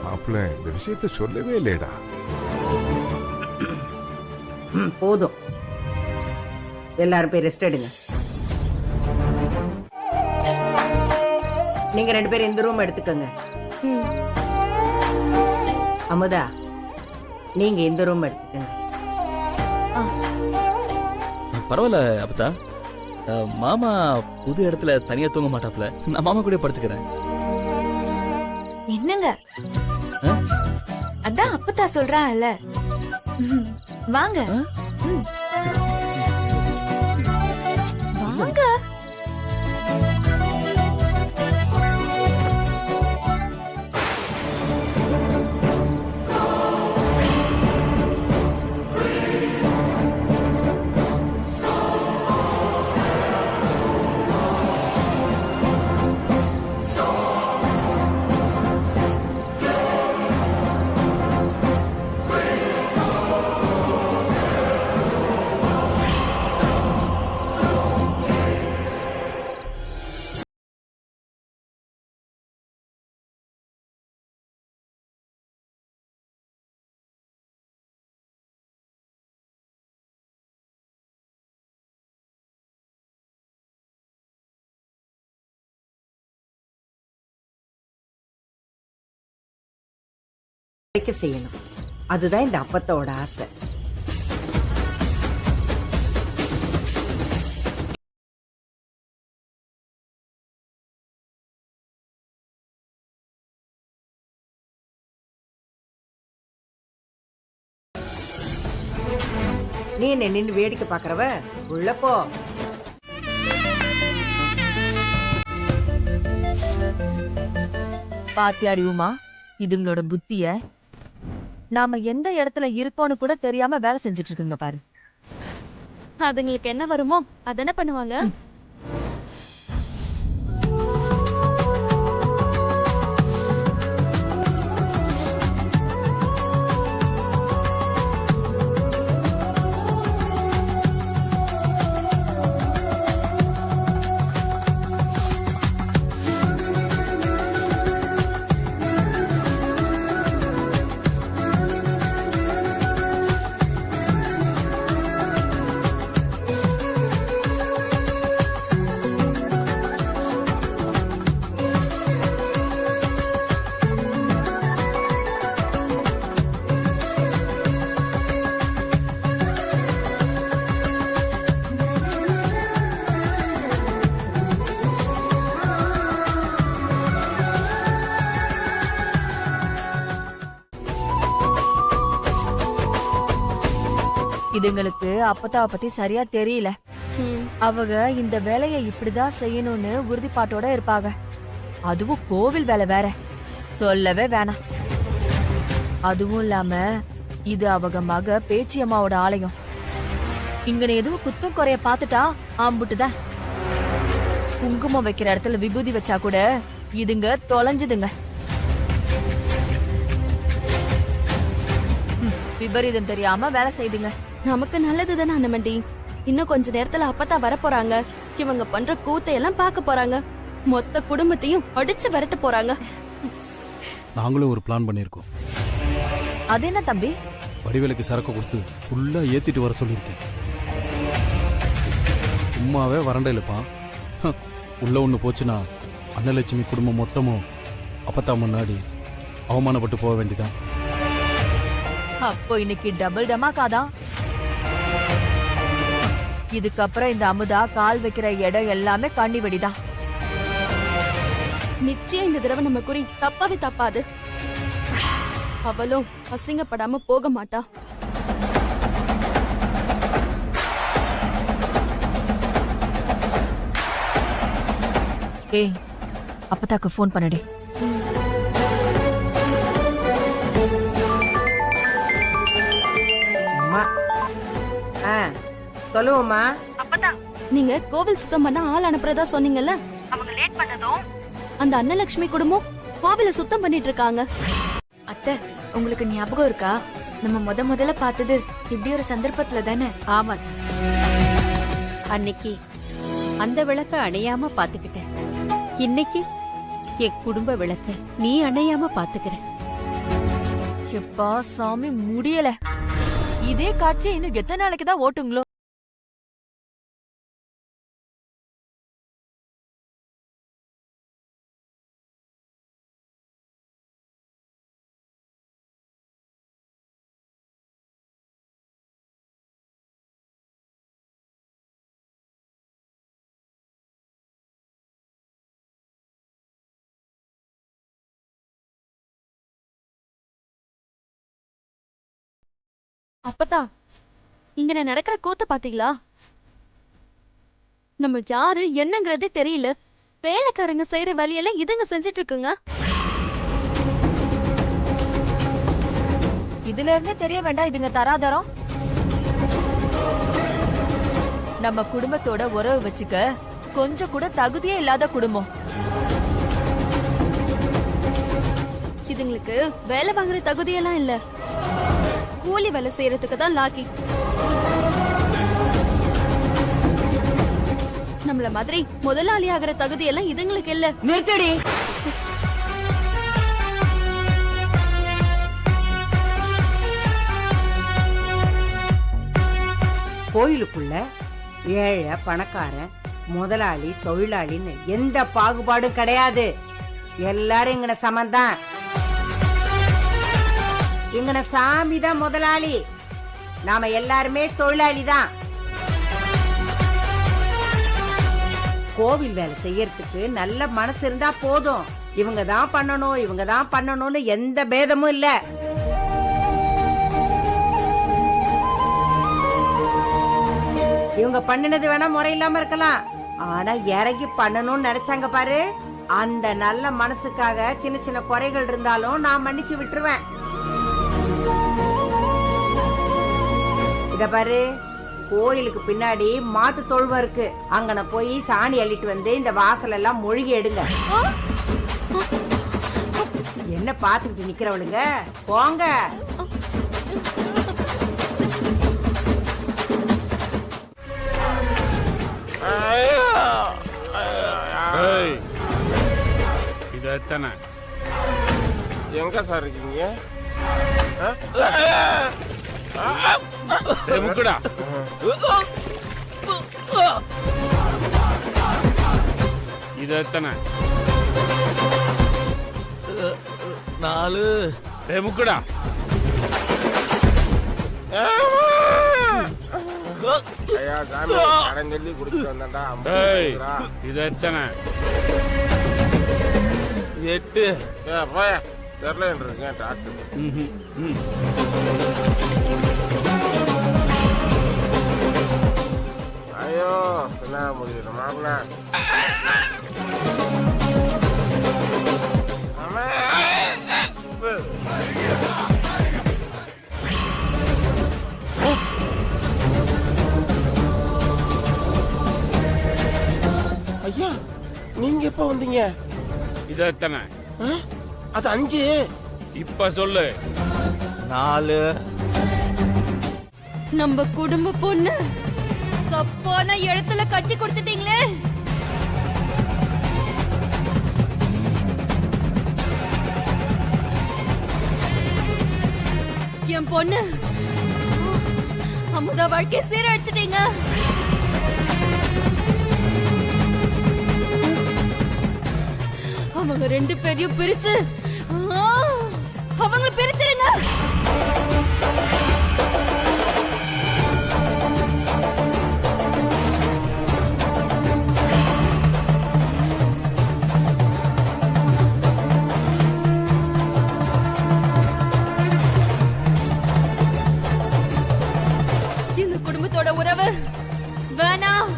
மாப்பிள்ள இந்த விஷயத்தை சொல்லவே இல்லையடா. போதும், எல்லாரும் போய் ரெஸ்ட் எடுங்க. நீங்க 2 பேரும் இந்த ரூம் எடுத்துக்கங்க. அமுதா, நீங்க இந்த ரூம் எடுத்துக்கங்க. பரவாயில்ல அப்பதா, மாமா புது இடத்துல தனியா தூங்க மாட்டாப்ல. நான் மாமா கூட படுத்துக்கிறேன். என்னங்க அதான் அப்பத்தா சொல்றான்ல. வாங்க வாங்க. செய்யணும், அதுதான் இந்த அப்பத்தோட ஆசை. நீ என்ன நின்று வேடிக்கை பாக்குறவ? உள்ள போ. பாத்தியாடி உமா, இதுங்களோட புத்திய. நாம எந்த இடத்துல இருக்கோன்னு கூட தெரியாம வேலை செஞ்சுட்டு இருக்குங்க பாரு. அதுங்களுக்கு என்ன வருமோ அதென்ன பண்ணுவாங்க. இதுங்களுக்கு அப்பத்தாவை பத்தி சரியா தெரியல. அவங்க இந்த வேலையை இப்படிதான் செய்யணும்னு உறுதிப்பாட்டோட இருப்பாங்க. அதுவும் கோவில் வேலை வேற, சொல்லவே வேணாம். அதுவும் இல்லாம இது அவங்க மக பேச்சியம்மாவோட ஆலயம். இங்க எதுவும் குத்தம் குறைய பாத்துட்டா ஆம்புட்டுதான். குங்குமம் வைக்கிற இடத்துல விபூதி வச்சா கூட இதுங்க தொலைஞ்சுதுங்க. விபரீதம் தெரியாம வேலை செய்துங்க. நமக்கு நல்லதுதானே அண்ணமண்டி. இன்னும் கொஞ்ச நேரத்துல அப்பத்தா வர போறாங்க. இவங்க பண்ற கூத்தையெல்லாம் பார்க்க போறாங்க. மொத்த குடும்பத்தையும் அடிச்சு விரட்ட போறாங்க. நாங்களும் ஒரு பிளான் பண்ணிருக்கோம். அது என்ன தம்பி? வடிவேலுக்கு சரக்கு கொடுத்து ஃபுல்லா ஏத்திட்டு வர சொல்லியிருக்கேன். சும்மாவே வறண்ட இழுப்பான். உள்ள ஒண்ணு போச்சுன்னா அன்னலட்சுமி குடும்பம் மொத்தமும் அப்பத்தா முன்னாடி அவமானப்பட்டு போக வேண்டியதான். அப்போ இன்னைக்கு டபுள் டமாக்காதான். இதுக்கப்புறம் இந்த அமுதா கால் வைக்கிற இடம் எல்லாமே கண்ணி வெடிதான். நிச்சயம் இந்த தடவை நம்ம குறி தப்பாவே தப்பாது. அவளும் அசிங்கப்படாம போக மாட்டா. ஏய், அப்பதாக்கு போன் பண்ணடி. சொல்லுவோமா? அப்பதா நீங்க கோவில் சுத்தம் பண்ண ஆள் அனுப்புறதா சொன்னீங்கல்ல, அவங்க லேட் பண்ணதும் அந்த அன்னலட்சுமி குடும்பம் கோவில சுத்தம் பண்ணிட்டு இருக்காங்க. அத்தை, உங்களுக்கு ஞாபகம் இருக்கா? நம்ம முதல்ல பார்த்தது இப்படி ஒரு சந்தர்ப்பத்துல தானே? ஆமா, அன்னைக்கு அந்த விளக்க அணையாம பாத்துக்கிட்டேன். இன்னைக்கு என் குடும்ப விளக்க நீ அணையாம பாத்துக்கிற. எப்பா சாமி, முடியல. இதே காட்சி இன்னும் எத்தனை நாளைக்கு தான் ஓட்டுங்களோ? அப்பதா இங்க நடக்கிற கூத்த பாத்தீங்களா? நம்ம யாரு என்னங்கறதே தெரியல. வேலைக்காரங்க செய்யற வேலையெல்லாம் இதுங்க செஞ்சிட்டு இருக்குங்க. இதுல இருந்தே தெரிய வேண்டாம் இதுங்க தராதரம். நம்ம குடும்பத்தோட உறவு வச்சுக்க கொஞ்சம் கூட தகுதியே இல்லாத குடும்பம். இதுங்களுக்கு வேலை வாங்குற தகுதியெல்லாம் இல்ல, கூலி வேலை செய்யறதுக்கு தான் லாக்கி. நம்மள மாதிரி முதலாளி ஆகிற தகுதி எல்லாம் இதுங்களுக்கு இல்ல. நிறுத்தடி. கோயிலுக்குள்ள ஏழை பணக்காரன் முதலாளி தொழிலாளின்னு எந்த பாகுபாடும் கிடையாது. எல்லாரும் இங்கன சமந்தான். இங்கன சாமி தான் முதலாளி, நாம எல்லாருமே தொழிலாளி தான். கோவில் வேலை செய்யறதுக்கு நல்ல மனசு இருந்தா போதும். இவங்க தான் பண்ணணும், இவங்க தான் பண்ணணும்னு எந்த பேதமும் இல்ல. இவங்க பண்ணினது வேணா முறை இல்லாம இருக்கலாம், ஆனா இறங்கி பண்ணணும்னு நினைச்சாங்க பாரு, அந்த நல்ல மனசுக்காக சின்ன சின்ன குறைகள் இருந்தாலும் நான் மன்னிச்சு விட்டுருவேன். இத பாரு, கோயிலுக்கு பின்னாடி மாட்டு தொழுவம் இருக்கு. அங்கன போய் சாணி அள்ளிட்டு வந்து இந்த வாசல் எல்லாம் மொழிகி எடுங்க. என்ன பாத்துக்கிட்டு நிக்கிறவளுங்க, போங்க. இது எத்தனை? எங்க சார் இருக்கீங்க? முக்குடா. இது எத்தனை? 4. முக்குடா. சொல்லி குடிச்சு வந்தா. இது எத்தனை? 8. போய தெரியல இருக்கேன் டாக்டர். ஐயா நீங்க எப்ப வந்தீங்க? இது எத்தனை? அது 5. இப்ப சொல்லு. 4. நம்ம குடும்ப பொண்ணு தப்பான இடத்துல கட்டி கொடுத்துட்டீங்களே. என் பொண்ணு அமுதா வாழ்க்கை சீரழிச்சிட்டீங்க. அவங்க 2 பேரையும் பிரிச்சு அவங்க பிரிச்சிருங்க. இந்த குடும்பத்தோட உறவு வேணாம்.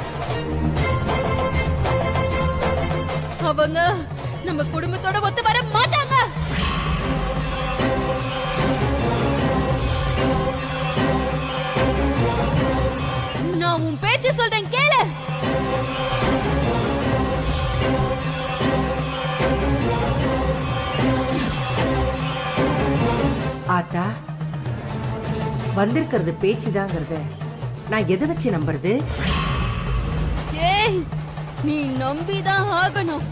அவங்க நம்ம குடும்பத்தோட ஒத்து வர மாட்டாங்க. நான் உன் பேச்சு சொல்றேன் கேளு. ஆத்தா வந்திருக்கிறது பேச்சுதாங்கிறத நான் எதை வச்சு நம்புறது? ஏய், நீ நம்பிதான் ஆகணும்.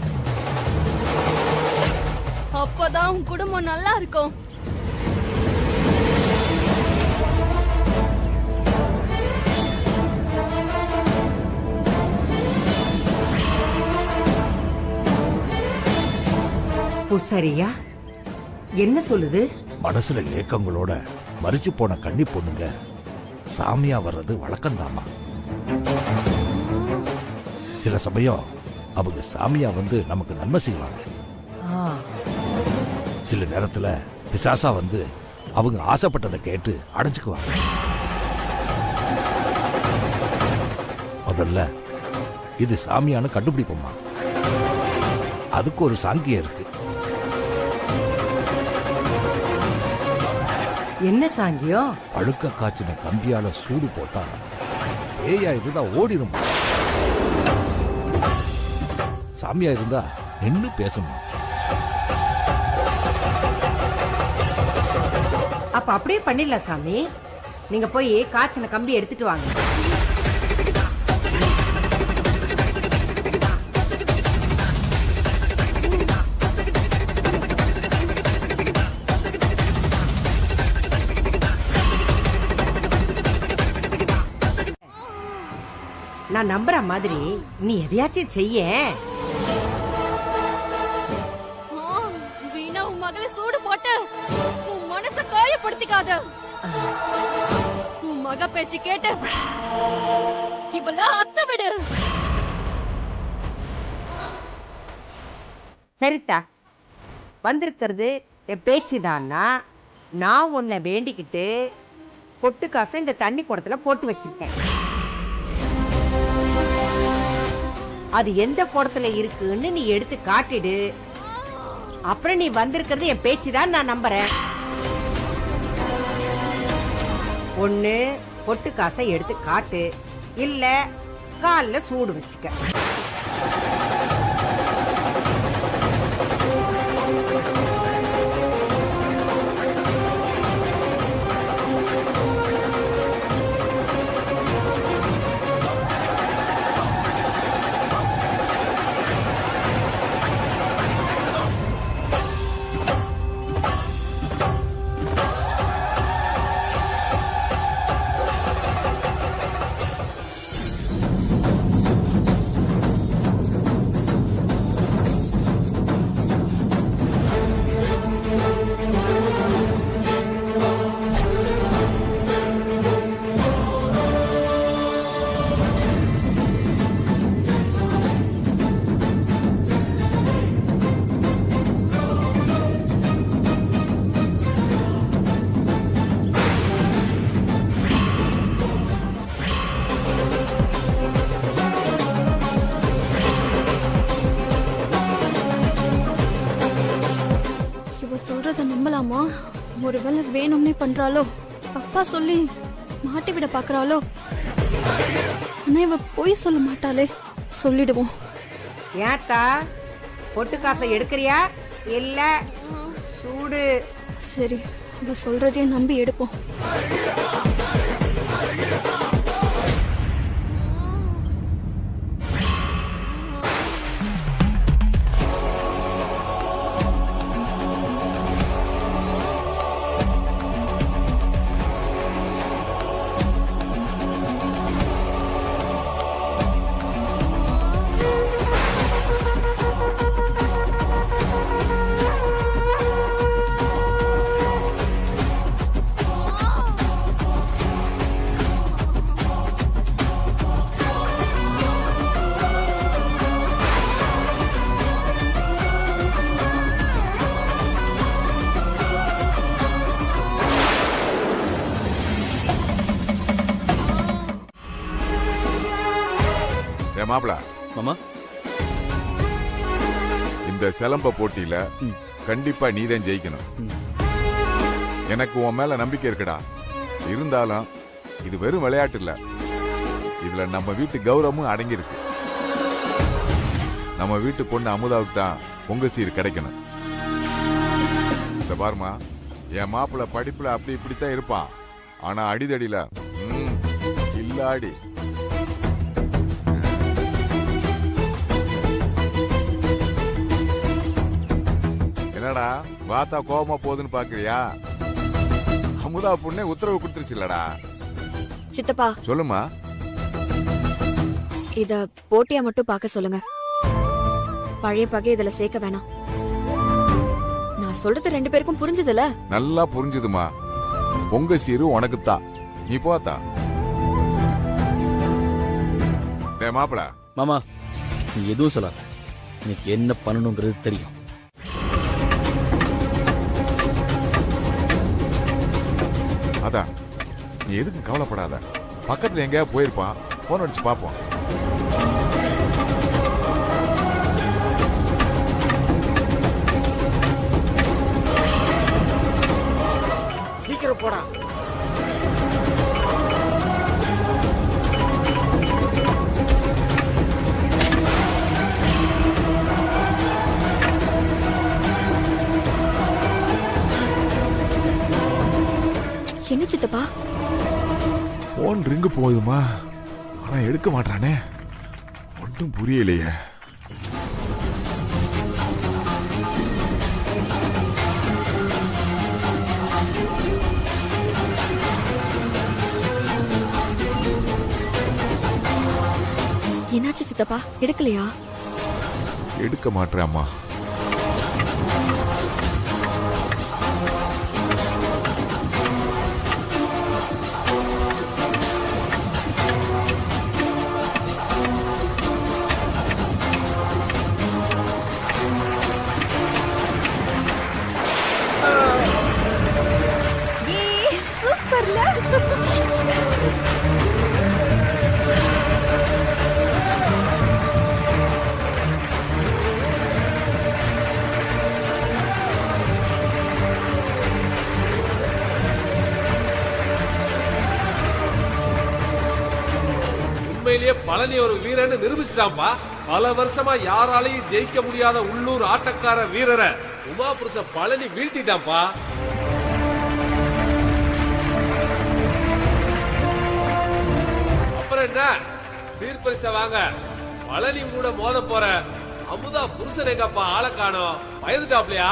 அப்பதான் உன் குடும்பம் நல்லா இருக்கும். பூசாரியா என்ன சொல்லுது? மனசுல ஏக்கங்களோட மரிச்சு போன கன்னி பொண்ணுங்க சாமியா வர்றது வழக்கம்தாமா. சில சமயம் அவங்க சாமியா வந்து நமக்கு நன்மை செய்வாங்க. சில நேரத்துல பிசாசா வந்து அவங்க ஆசைப்பட்டதை கேட்டு அடைச்சுக்குவாங்க. முதல்ல இது சாமியான்னு கண்டுபிடிப்போமா. அதுக்கு ஒரு சாங்கியம் இருக்கு. என்ன சாங்கியம்? பழுக்க காய்ச்சின கம்பியால சூடு போட்டா பேயா இருந்தா ஓடிடும். சாமியா இருந்தா நின்னு பேசணும். அப்ப அப்படியே பண்ணிடலாம் சாமி. நீங்க போய் காய்ச்சின கம்பி எடுத்துட்டு வாங்க. நான் நம்புற மாதிரி நீ எதையாச்சும் செய்ய. வீணா உன் மகளை சூடு போட்டு உன் மனச காயப்படுத்திக்காத. உன் மக பேச்சு கேட்டு இவள அத்த விடு. சரிதா, வந்திருக்கிறது என் பேச்சுதான்னா நான் உன்னை வேண்டிக்கிட்டு பொட்டு காசை இந்த தண்ணி குடத்துல போட்டு வச்சிருக்கேன். அது எந்த குடத்துல இருக்குன்னு நீ எடுத்து காட்டிடு. அப்புறம் நீ வந்திருக்கிறது என் பேச்சுதான் நான் நம்புறேன். ஒண்ணு பொட்டு காசை எடுத்து காட்டு, இல்ல கால்ல சூடு வச்சுக்க. வேணும்னே பண்றாளோ, அப்பா சொல்லி மாட்டி விட பாக்குறாளோ. ஆனா இவ பொய் சொல்ல மாட்டாளே, சொல்லிடுவோம். ஏத்தா பொட்டு காசை எடுக்கிறியா இல்ல சூடு? சரி, இவ சொல்றதையே நம்பி எடுப்போம். மாப்ள மாமா, இந்த சிலம்ப போட்டியில கண்டிப்பா நீதான் ஜெயிக்கணும். எனக்கு உன் மேல நம்பிக்கை இருக்குடா. இருந்தாலும் இது வெறும் விளையாட்டு இல்ல, இதுல நம்ம வீட்டு கௌரவமும் அடங்கியிருக்கு. நம்ம வீட்டு பொண்ணு அமுதாவுக்கு தான் பொங்க சீர் கிடைக்கணும். இந்த பாருமா, என் மாப்பிள்ள படிப்புல அப்படி இப்படித்தான் இருப்பான். ஆனா அடிதடியில இல்லாடி. என்னடா வாத்தா கோபமா போகுதுன்னு பாக்குறியா? அமுதா பொண்ணே உத்தரவு கொடுத்துருச்சுல்லடா. சித்தப்பா சொல்லுமா. இத போட்டியா மட்டும் பார்க்க சொல்லுங்க. பழைய பகை இதுல சேர்க்க வேணாம். நான் சொல்றது 2 பேருக்கும் புரிஞ்சதுல? நல்லா புரிஞ்சுதுமா. பொங்க சீரு உனக்குத்தான், நீ போத்தா. மாப்பிள மாமா, நீ எதுவும் சொல்லாத. எனக்கு என்ன பண்ணணுங்கிறது தெரியும். அதான், நீ எதுக்கு கவலைப்படாத. பக்கத்துல எங்கேயா போயிருப்பான், போன் அடிச்சு பாப்போம். சீக்கிரம் போடா. என்ன சித்தப்பா? போன் ரிங்கு போகுதுமா, ஆனா எடுக்க மாட்டானே. ஒன்றும் புரியலையே. என்னாச்சு சித்தப்பா, எடுக்கலையா? எடுக்க மாட்டேன் அம்மா. உண்மையிலேயே பழனி ஒரு வீரன்னு நிரூபிச்சிட்டான்பா. பல வருஷமா யாராலையும் ஜெயிக்க முடியாத உள்ளூர் ஆட்டக்கார வீரரை உமா புருஷ பழனி வீழ்த்திட்டான்பா. அப்புறம் என்ன, சீர்பரிச வாங்க பழனி கூட மோத போற அமுதா புருஷன் எங்கப்பா? ஆளை காணோம், பயந்துட்டாப்லையா?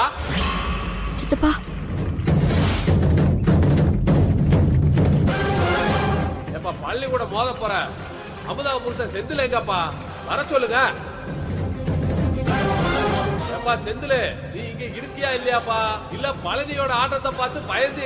சித்தப்பா, எப்ப பழனி கூட மோத போற அமுதா புருஷன் செந்தில் எங்கப்பா? வர சொல்லுங்க. எப்பா செந்தில், நீ இங்க இருக்கியா இல்லையாப்பா? இல்ல பழனியோட ஆட்டத்தை பார்த்து பயந்து